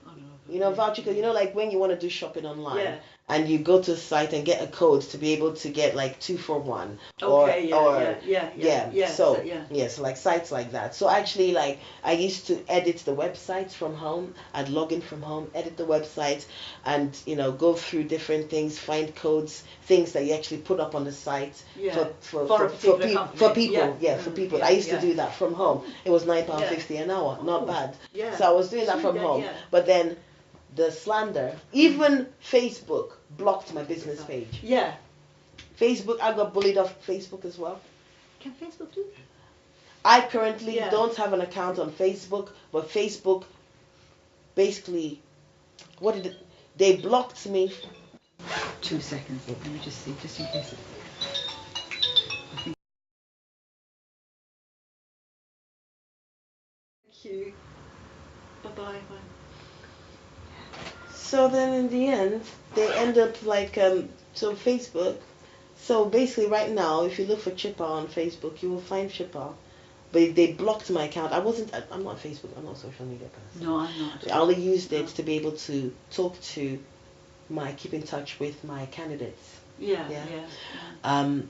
Oh, no. You know, voucher code, you know, like when you want to do shopping online. Yeah. And you go to a site and get a code to be able to get like 2 for 1. So like sites like that. So actually, like, I used to edit the websites from home. I'd log in from home, edit the website, and, you know, go through different things, find codes, things that you actually put up on the site for people. I used to do that from home. It was £9.50 an hour, not bad. Yeah. So I was doing that from home. Yeah. But then the slander, even Facebook blocked my business page. Yeah. Facebook, I got bullied off Facebook as well. Can Facebook do that? I currently don't have an account on Facebook, but Facebook basically, they blocked me. 2 seconds, let me just see, just in case. Thank you. Bye-bye. So then in the end, they end up like, so Facebook, so basically right now, if you look for Chippa on Facebook, you will find Chippa. But they blocked my account. I'm not Facebook, I'm not a social media person. No, I'm not. I only used it to be able to talk to keep in touch with my candidates. Yeah. And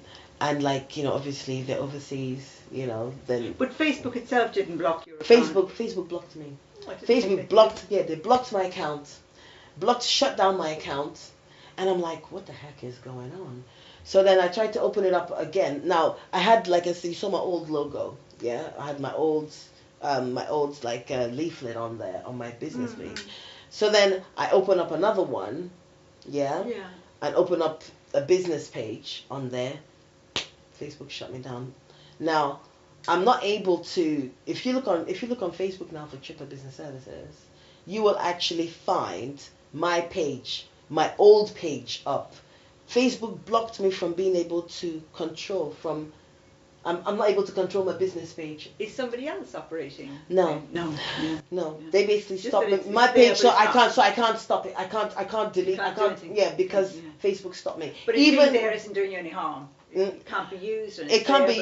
like, you know, obviously they're overseas, you know, then. But Facebook itself didn't block your account. Facebook blocked me. Facebook blocked, they blocked my account. Shut down my account, and I'm like, what the heck is going on? So then I tried to open it up again. Now I had, like I said, you saw my old logo, I had my old like leaflet on there on my business page. So then I open up another one, and open up a business page on there. Facebook shut me down. Now I'm not able to. If you look on Facebook now for Chippa Business Services, you will actually find my page, my old page up. Facebook blocked me from being able to control I'm not able to control my business page. Is somebody else operating? No. No. They basically stopped my page, so I can't stop it. I can't delete. Because Facebook stopped me. But even there isn't doing you any harm. It can't be used. It can't be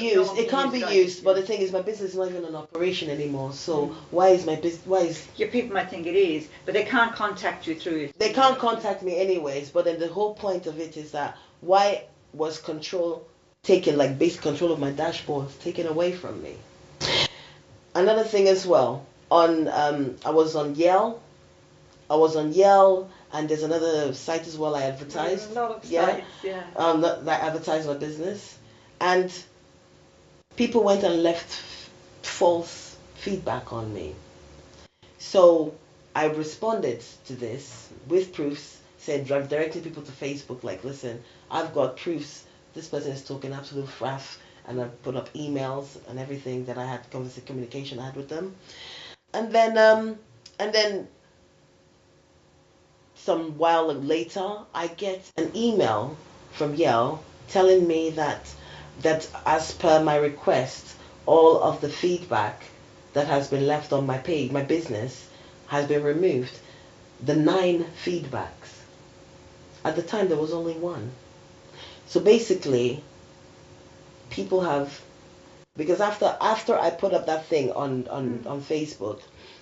used. But the thing is, my business is not even an operation anymore. So why is my business? Why is? Your people might think it is, but they can't contact you through it. They can't contact me anyways. But then the whole point of it is that why was control taken, like basic control of my dashboard taken away from me? Another thing as well. I was on Yale. And there's another site as well I advertised. A lot of sites, that advertised my business. And people went and left false feedback on me. So I responded to this with proofs, said directing people to Facebook, like, listen, I've got proofs. This person is talking absolute faff and I put up emails and everything that I had, communication I had with them. And then some while later, I get an email from Yale telling me that as per my request, all of the feedback that has been left on my page, my business, has been removed. The 9 feedbacks. At the time, there was only 1. So basically, people have, because after I put up that thing on Facebook,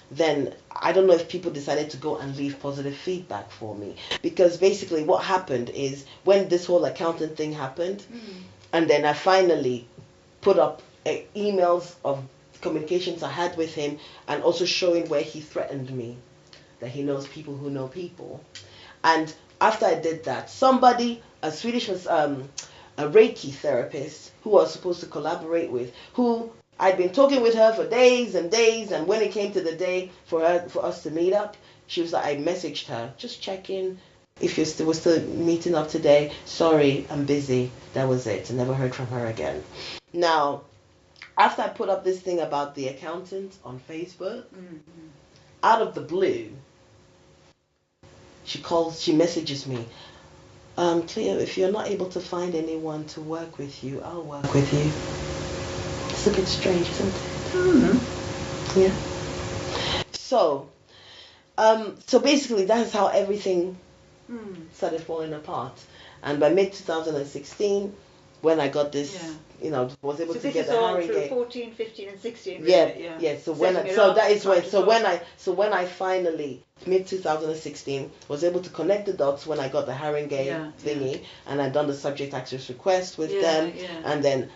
then I don't know if people decided to go and leave positive feedback for me. Because basically what happened is, when this whole accountant thing happened, and then I finally put up emails of communications I had with him, and also showing where he threatened me, that he knows people who know people. And after I did that, somebody, a Swedish, a Reiki therapist who I was supposed to collaborate with, who I'd been talking with her for days and days, and when it came to the day for us to meet up, she was like, I messaged her, just check in if we're still meeting up today. Sorry, I'm busy. That was it. I never heard from her again. Now, after I put up this thing about the accountant on Facebook, out of the blue, she messages me, Cleo, if you're not able to find anyone to work with you, I'll work with you. It's a bit strange, isn't it? Yeah. So basically that's how everything started falling apart. And by mid-2016, when I got this, was able to get the hiring gate. So 14, 15 and 16. Really? Yeah. So when I finally, mid-2016, was able to connect the dots when I got the hiring gate thingy, and I'd done the subject access request with them, and then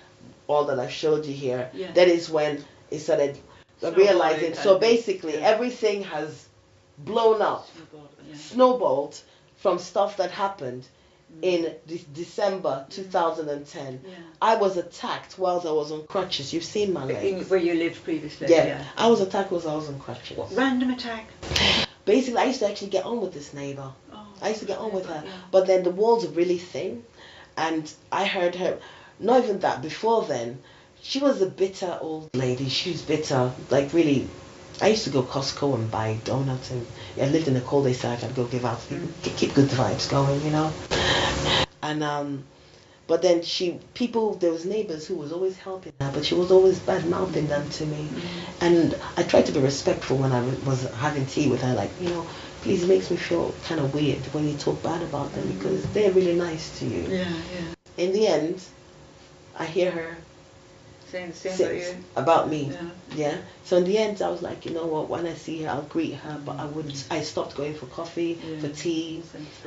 all that I've showed you here, that is when it started realizing. So basically everything has blown up, snowballed from stuff that happened in December 2010. I was attacked while I was on crutches. You've seen my legs. Where you lived previously. I was attacked while I was on crutches. What, random attack? Basically, I used to actually get on with this neighbor. I used to get on with her. But then the walls are really thin, and I heard her, not even that, before then, she was a bitter old lady. She was bitter, like really. I used to go Costco and buy donuts, and I lived in a cul-de-sac. I'd go give out, keep good vibes going, And but then there was neighbors who was always helping her, but she was always bad mouthing them to me. And I tried to be respectful when I was having tea with her, like, please, it makes me feel kind of weird when you talk bad about them, because they're really nice to you. In the end, I hear her saying about me. So in the end, I was like, you know what, when I see her, I'll greet her, but I stopped going for coffee, for tea.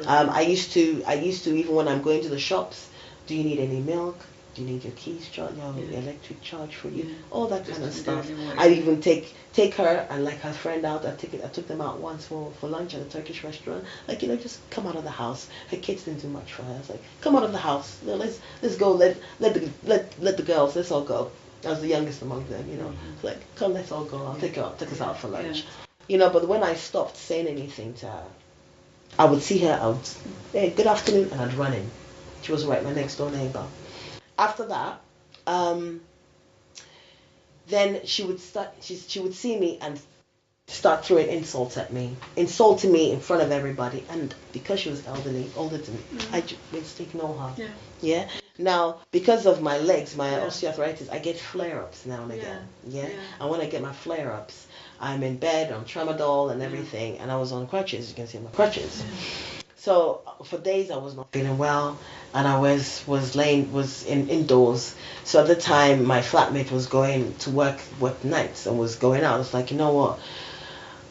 I used to, even when I'm going to the shops, do you need any milk? Do you need your keys charged, your electric charge for you? All that kind of stuff. I even take her and like her friend out. I took them out once for lunch at a Turkish restaurant. Like, just come out of the house. Her kids didn't do much for her. I was like, come out of the house. Let's go. Let the girls. Let's all go. I was the youngest among them. It's like, come, let's all go. I'll take us out for lunch. But when I stopped saying anything to her, I would see her out. Hey, good afternoon, and I'd run in. She was right, my next door neighbor. After that, then she would see me and start throwing insults at me, insulting me in front of everybody. And because she was older than me, I just ignore her. Now, because of my legs, my osteoarthritis, I get flare-ups now and again. And when I get my flare-ups, I'm in bed on tramadol and everything, and I was on crutches. You can see my crutches. So for days I was not feeling well, and I was indoors. So at the time my flatmate was going to work nights and was going out. I was like, you know what?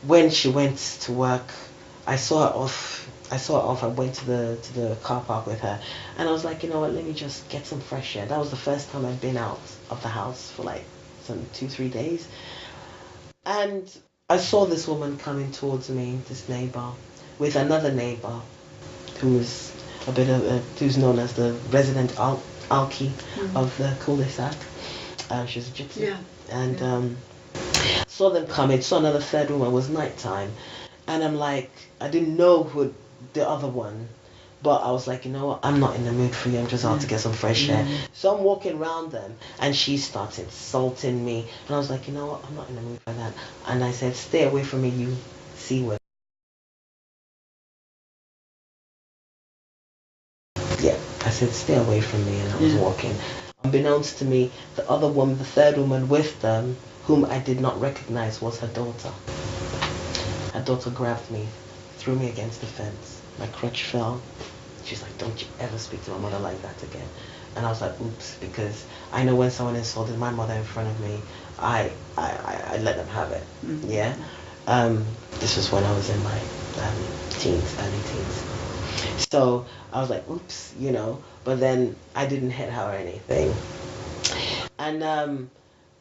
When she went to work, I saw her off. I went to the car park with her, and I was like, you know what? Let me just get some fresh air. That was the first time I'd been out of the house for like some 2-3 days, and I saw this woman coming towards me, this neighbor, with another neighbor, who's who's known as the resident alki of the cul-de-sac. She's a gypsy. And saw them coming, saw another third woman. It was nighttime, and I'm like, I didn't know who the other one, But I was like, you know what, I'm not in the mood for you, I'm just out to get some fresh air. So I'm walking around them, and she starts insulting me, and I was like, you know what, I'm not in the mood for that. And I said, stay away from me, you C-word. Yeah, I said, stay away from me, and I was walking. Unbeknownst to me, the other woman, the third woman with them, whom I did not recognize, was her daughter. Her daughter grabbed me, threw me against the fence. My crutch fell. She's like, don't you ever speak to my mother like that again. And I was like, oops, because I know when someone insulted my mother in front of me, I let them have it. Yeah. This was when I was in my early teens. So I was like, oops, you know. But then I didn't hit her or anything. And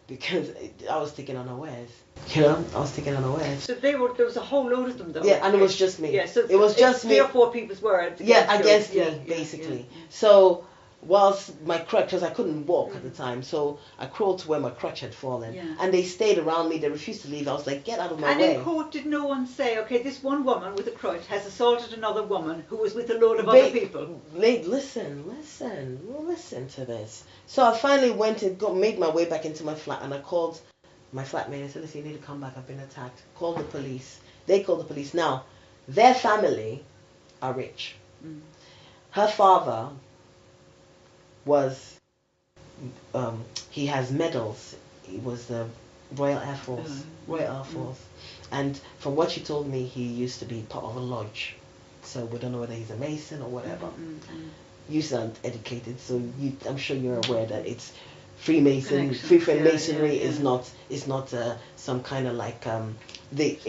because I was taken unawares. You know, I was taken unawares. So there was a whole load of them though. Yeah, and it was just me. Yeah, so it was just me. 3 or 4 people's words. Against me, basically. So whilst my crutch, because I couldn't walk at the time, so I crawled to where my crutch had fallen. Yeah. And they stayed around me, they refused to leave. I was like, get out of my way. And in court, did no one say, okay, this one woman with a crutch has assaulted another woman who was with a load of other people? Listen to this. So I finally went and made my way back into my flat, and I called my flatmate. I said, listen, you need to come back, I've been attacked. Called the police. They called the police. Now, their family are rich. Her father was, he has medals. He was the Royal Air Force. And from what she told me, he used to be part of a lodge. So we don't know whether he's a Mason or whatever. You sound educated, so I'm sure you're aware that it's Freemasonry is not some kind of like it's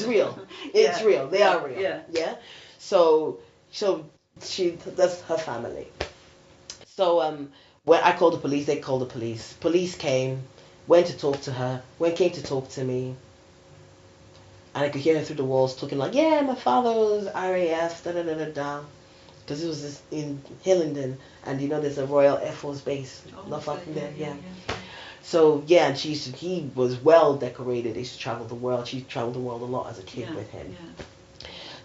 real. It's real. They are real. Yeah. So that's her family. So when I called the police, they called the police. Police came, went to talk to her, came to talk to me. And I could hear her through the walls talking like, yeah, my father was RAF, because it was in Hillingdon, and you know there's a Royal Air Force base not far from there. Yeah. So yeah, and he was well decorated. He used to travel the world. She traveled the world a lot as a kid with him.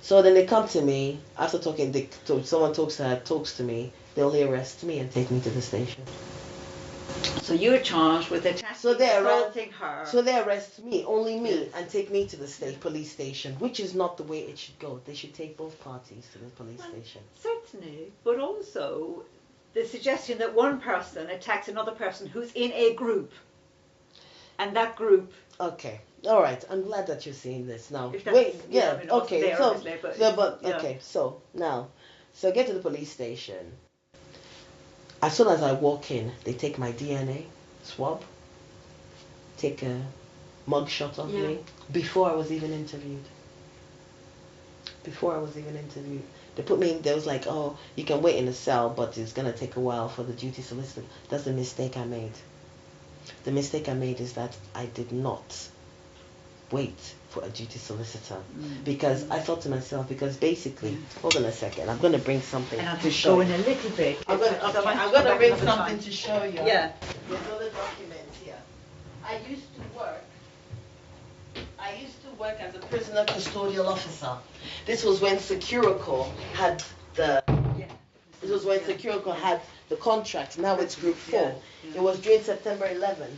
So then they come to me after talking. Someone talks to me. They only arrest me and take me to the station. So you're charged with assaulting her. So they arrest me, only me, and take me to the police station, which is not the way it should go. They should take both parties to the police station. Certainly, but also the suggestion that one person attacks another person who's in a group, and that group. Okay, all right. I'm glad that you're seeing this now. Okay. So now, I get to the police station. As soon as I walk in, they take my DNA swab, take a mugshot of me before I was even interviewed. They put me in, they was like, oh, you can wait in the cell, but it's going to take a while for the duty solicitor. That's the mistake I made. The mistake I made is that I did not wait for a duty solicitor, because I thought to myself, because basically, hold on a second, I'm going to bring something to show you. A little bit. I'm going to bring something to show you. Yeah. There's other documents here. I used to work as a prisoner custodial officer. This was when Securicor had the. This was when Securicor had the contract. Now it's Group 4. It was during September 11th.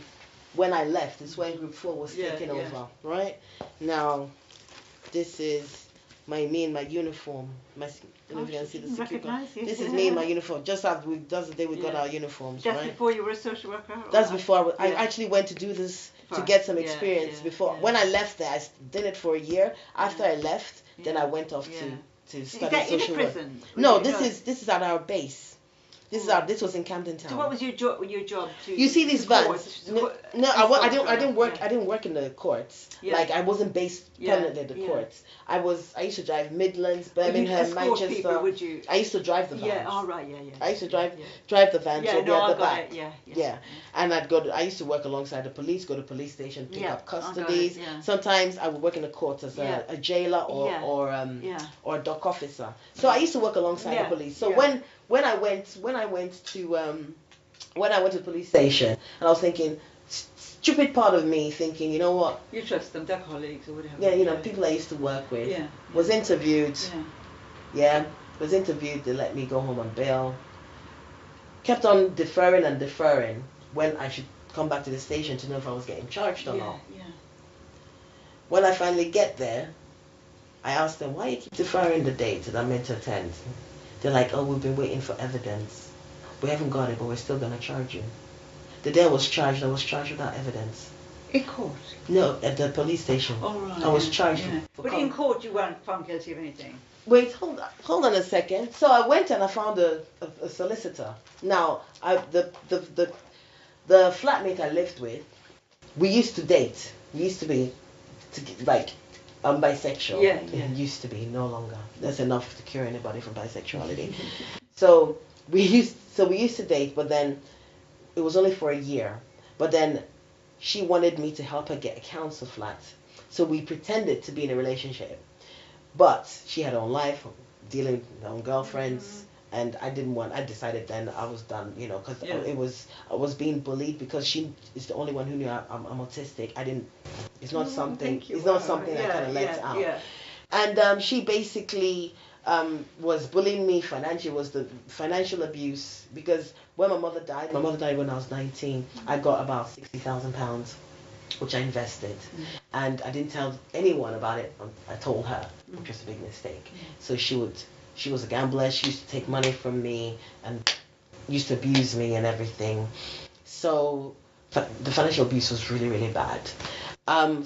When I left, it's when Group 4 was taken over, right? Now, this is my uniform. This is me in my uniform. Just after that's the day we got our uniforms, That's right? before you were a social worker? That's before I actually went to do this to get some experience. Before when I left there, I did it for a year. After I left, then I went off to study social work. No, this is at our base. This was in Camden Town. So what was your job? You see these vans? I didn't work in the courts. Like I wasn't based permanently at the courts. I used to drive Midlands, Birmingham, Manchester. People, would you? I used to drive the vans. Yeah, all right, I used to drive the vans. Yeah, so at the back. Yeah. And I used to work alongside the police, go to police station, pick up custodies. Sometimes I would work in the courts as a jailer or a dock officer. So I used to work alongside the police. So when I went to the police station, and I was thinking, stupid part of me thinking, you know what? You trust them, they're colleagues or whatever. Yeah, people I used to work with. Was interviewed. Was interviewed. They let me go home on bail. Kept on deferring and deferring when I should come back to the station to know if I was getting charged or not. Yeah. When I finally get there, I asked them, why you keep deferring the date that I'm meant to attend? They're like, oh, we've been waiting for evidence. We haven't got it, but we're still going to charge you. The day I was charged without evidence. In court? No, at the police station. Oh, right. I was charged. But in court you weren't found guilty of anything? Wait, hold on a second. So I went and I found a solicitor. Now, the flatmate I lived with, we used to date. We used to be, bisexual. Yeah. It used to be, no longer. That's enough to cure anybody from bisexuality. So we used to date, but then it was only for a year. But then she wanted me to help her get a council flat. So we pretended to be in a relationship. But she had her own life, dealing with her own girlfriends, and I decided then I was done, because I was being bullied because she is the only one who knew I'm autistic. It's not something I kind of let out. Yeah. And she basically was bullying me financially. Was the financial abuse, because when my mother died when I was 19, I got about £60,000, which I invested, and I didn't tell anyone about it. I told her, which was a big mistake. So she was a gambler. She used to take money from me and used to abuse me and everything. So the financial abuse was really, really bad.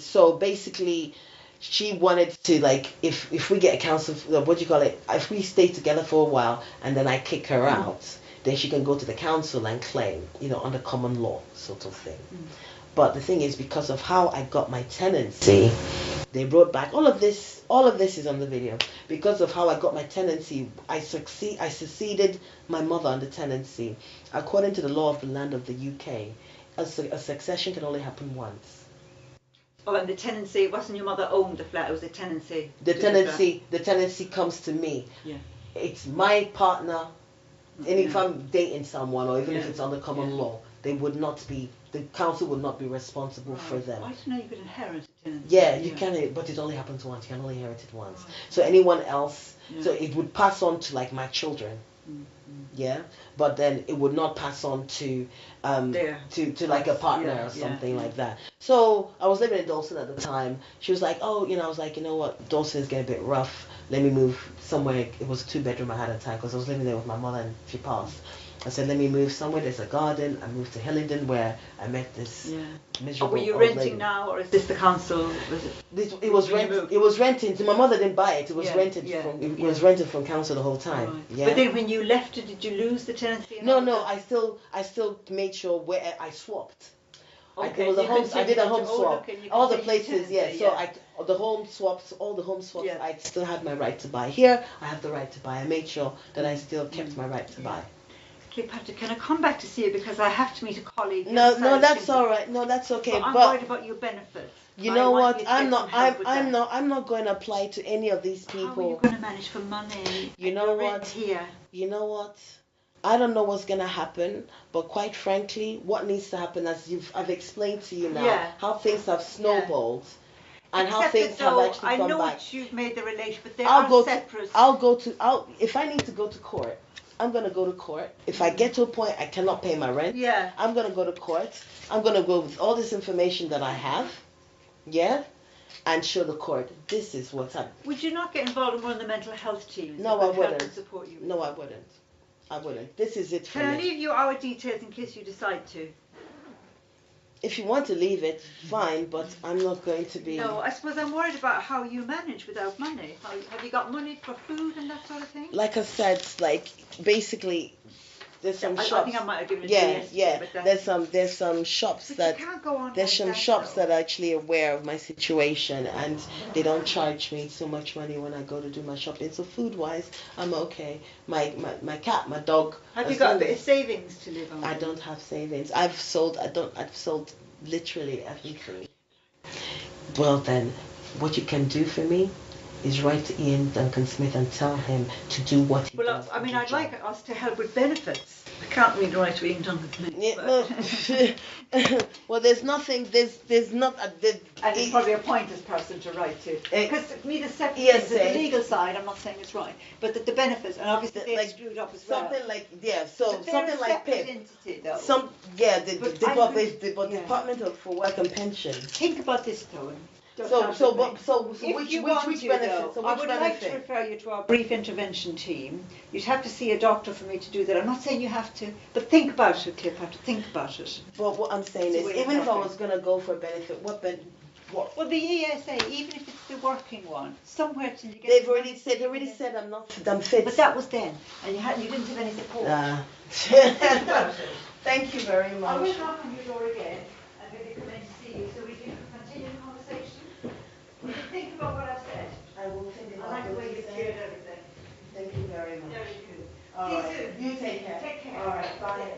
So basically, she wanted to, if we get a council, if we stay together for a while and then I kick her out, then she can go to the council and claim, under common law sort of thing. But the thing is, because of how I got my tenancy, they brought back all of this is on the video. Because of how I got my tenancy, I succeeded my mother on the tenancy. According to the law of the land of the UK, a succession can only happen once. Oh, and the tenancy, it wasn't your mother owned the flat, it was a tenancy. The tenancy comes to me. Yeah. It's my partner, and if I'm dating someone, or even if it's under common law, the council would not be responsible for them. I didn't know you could inherit a tenancy. Yeah, you can, but it only happens once. You can only inherit it once. Right. So anyone else, so it would pass on to my children. Yeah, but then it would not pass on to a partner or something like that. So I was living in Dawson at the time. She was like, oh, I was like, you know what, Dawson's getting a bit rough. Let me move somewhere. It was a 2-bedroom I had at the time because I was living there with my mother and she passed. I said, let me move somewhere. There's a garden. I moved to Hillingdon where I met this miserable. Were you renting now, or is this the council? It was rented. It was rented. My mother didn't buy it. It was rented from. It was rented from council the whole time. Right. Yeah. But then when you left it, did you lose the tenancy? No. I still made sure where I swapped. Okay. I did a home swap. All the places, all the home swaps. Yeah. I still had my right to buy. Here, I have the right to buy. I made sure that I still kept my right to buy. Patrick, can I come back to see you because I have to meet a colleague? No, that's all right. No, that's okay. But I'm worried about your benefits. You know what? I'm not going to apply to any of these people. How are you going to manage for money? You know what? Here. You know what? I don't know what's going to happen, but quite frankly, what needs to happen, as I've explained to you now, how things have snowballed. And how things have actually come back. I know that you've made the relation, but they are separate. If I need to go to court, I'm going to go to court. If I get to a point I cannot pay my rent, I'm going to go to court. I'm going to go with all this information that I have, and show the court, this is what's happening. Would you not get involved in one of the mental health teams? No, I wouldn't. Help support you? No, I wouldn't. This is it for me. Can I leave you our details in case you decide to? If you want to leave it, fine, but I'm not going to be... No, I suppose I'm worried about how you manage without money. Have you got money for food and that sort of thing? Like I said, basically, there's some shops... I think I might have given it to you yesterday, but there's some shops that... You can't go on there's some shops that are actually aware of my situation, and they don't charge me so much money when I go to do my shopping. So food-wise, I'm okay. My cat, my dog... Have you got a bit of savings to live on? I don't have savings. I've sold literally everything. Well then, what you can do for me is write to Iain Duncan Smith and tell him to do what he does. Well, I mean, I'd like us to help with benefits. I can't read right to Iain Duncan Smith. Yeah, no. Well, there's nothing. There's not. And it's probably a pointless person to write to. Because to me, the separate yes, things, the legal side, I'm not saying it's right, but the benefits, and obviously they're like, screwed up as well. Something like, yeah, so But something like PIP. entity, though. The But Department for Work and Pensions. Think about this, though. Which benefit? So I would like to refer you to our brief intervention team. You'd have to see a doctor for me to do that. I'm not saying you have to, but think about it, Cleopatra. Think about it. But what I'm saying is, even if I was going to go for a benefit, what? Well, the ESA, even if it's the working one, somewhere till you get. They've already said I'm fit. But that was then, and you didn't have any support. Thank you very much. I will knock on your door again and maybe come in to see you so we can continue the conversation. Will you think about what I've said? I will think about I like the way you've cleared everything. Thank you very much. Very good. All See you right. soon. You take care. Take care. All right. Bye.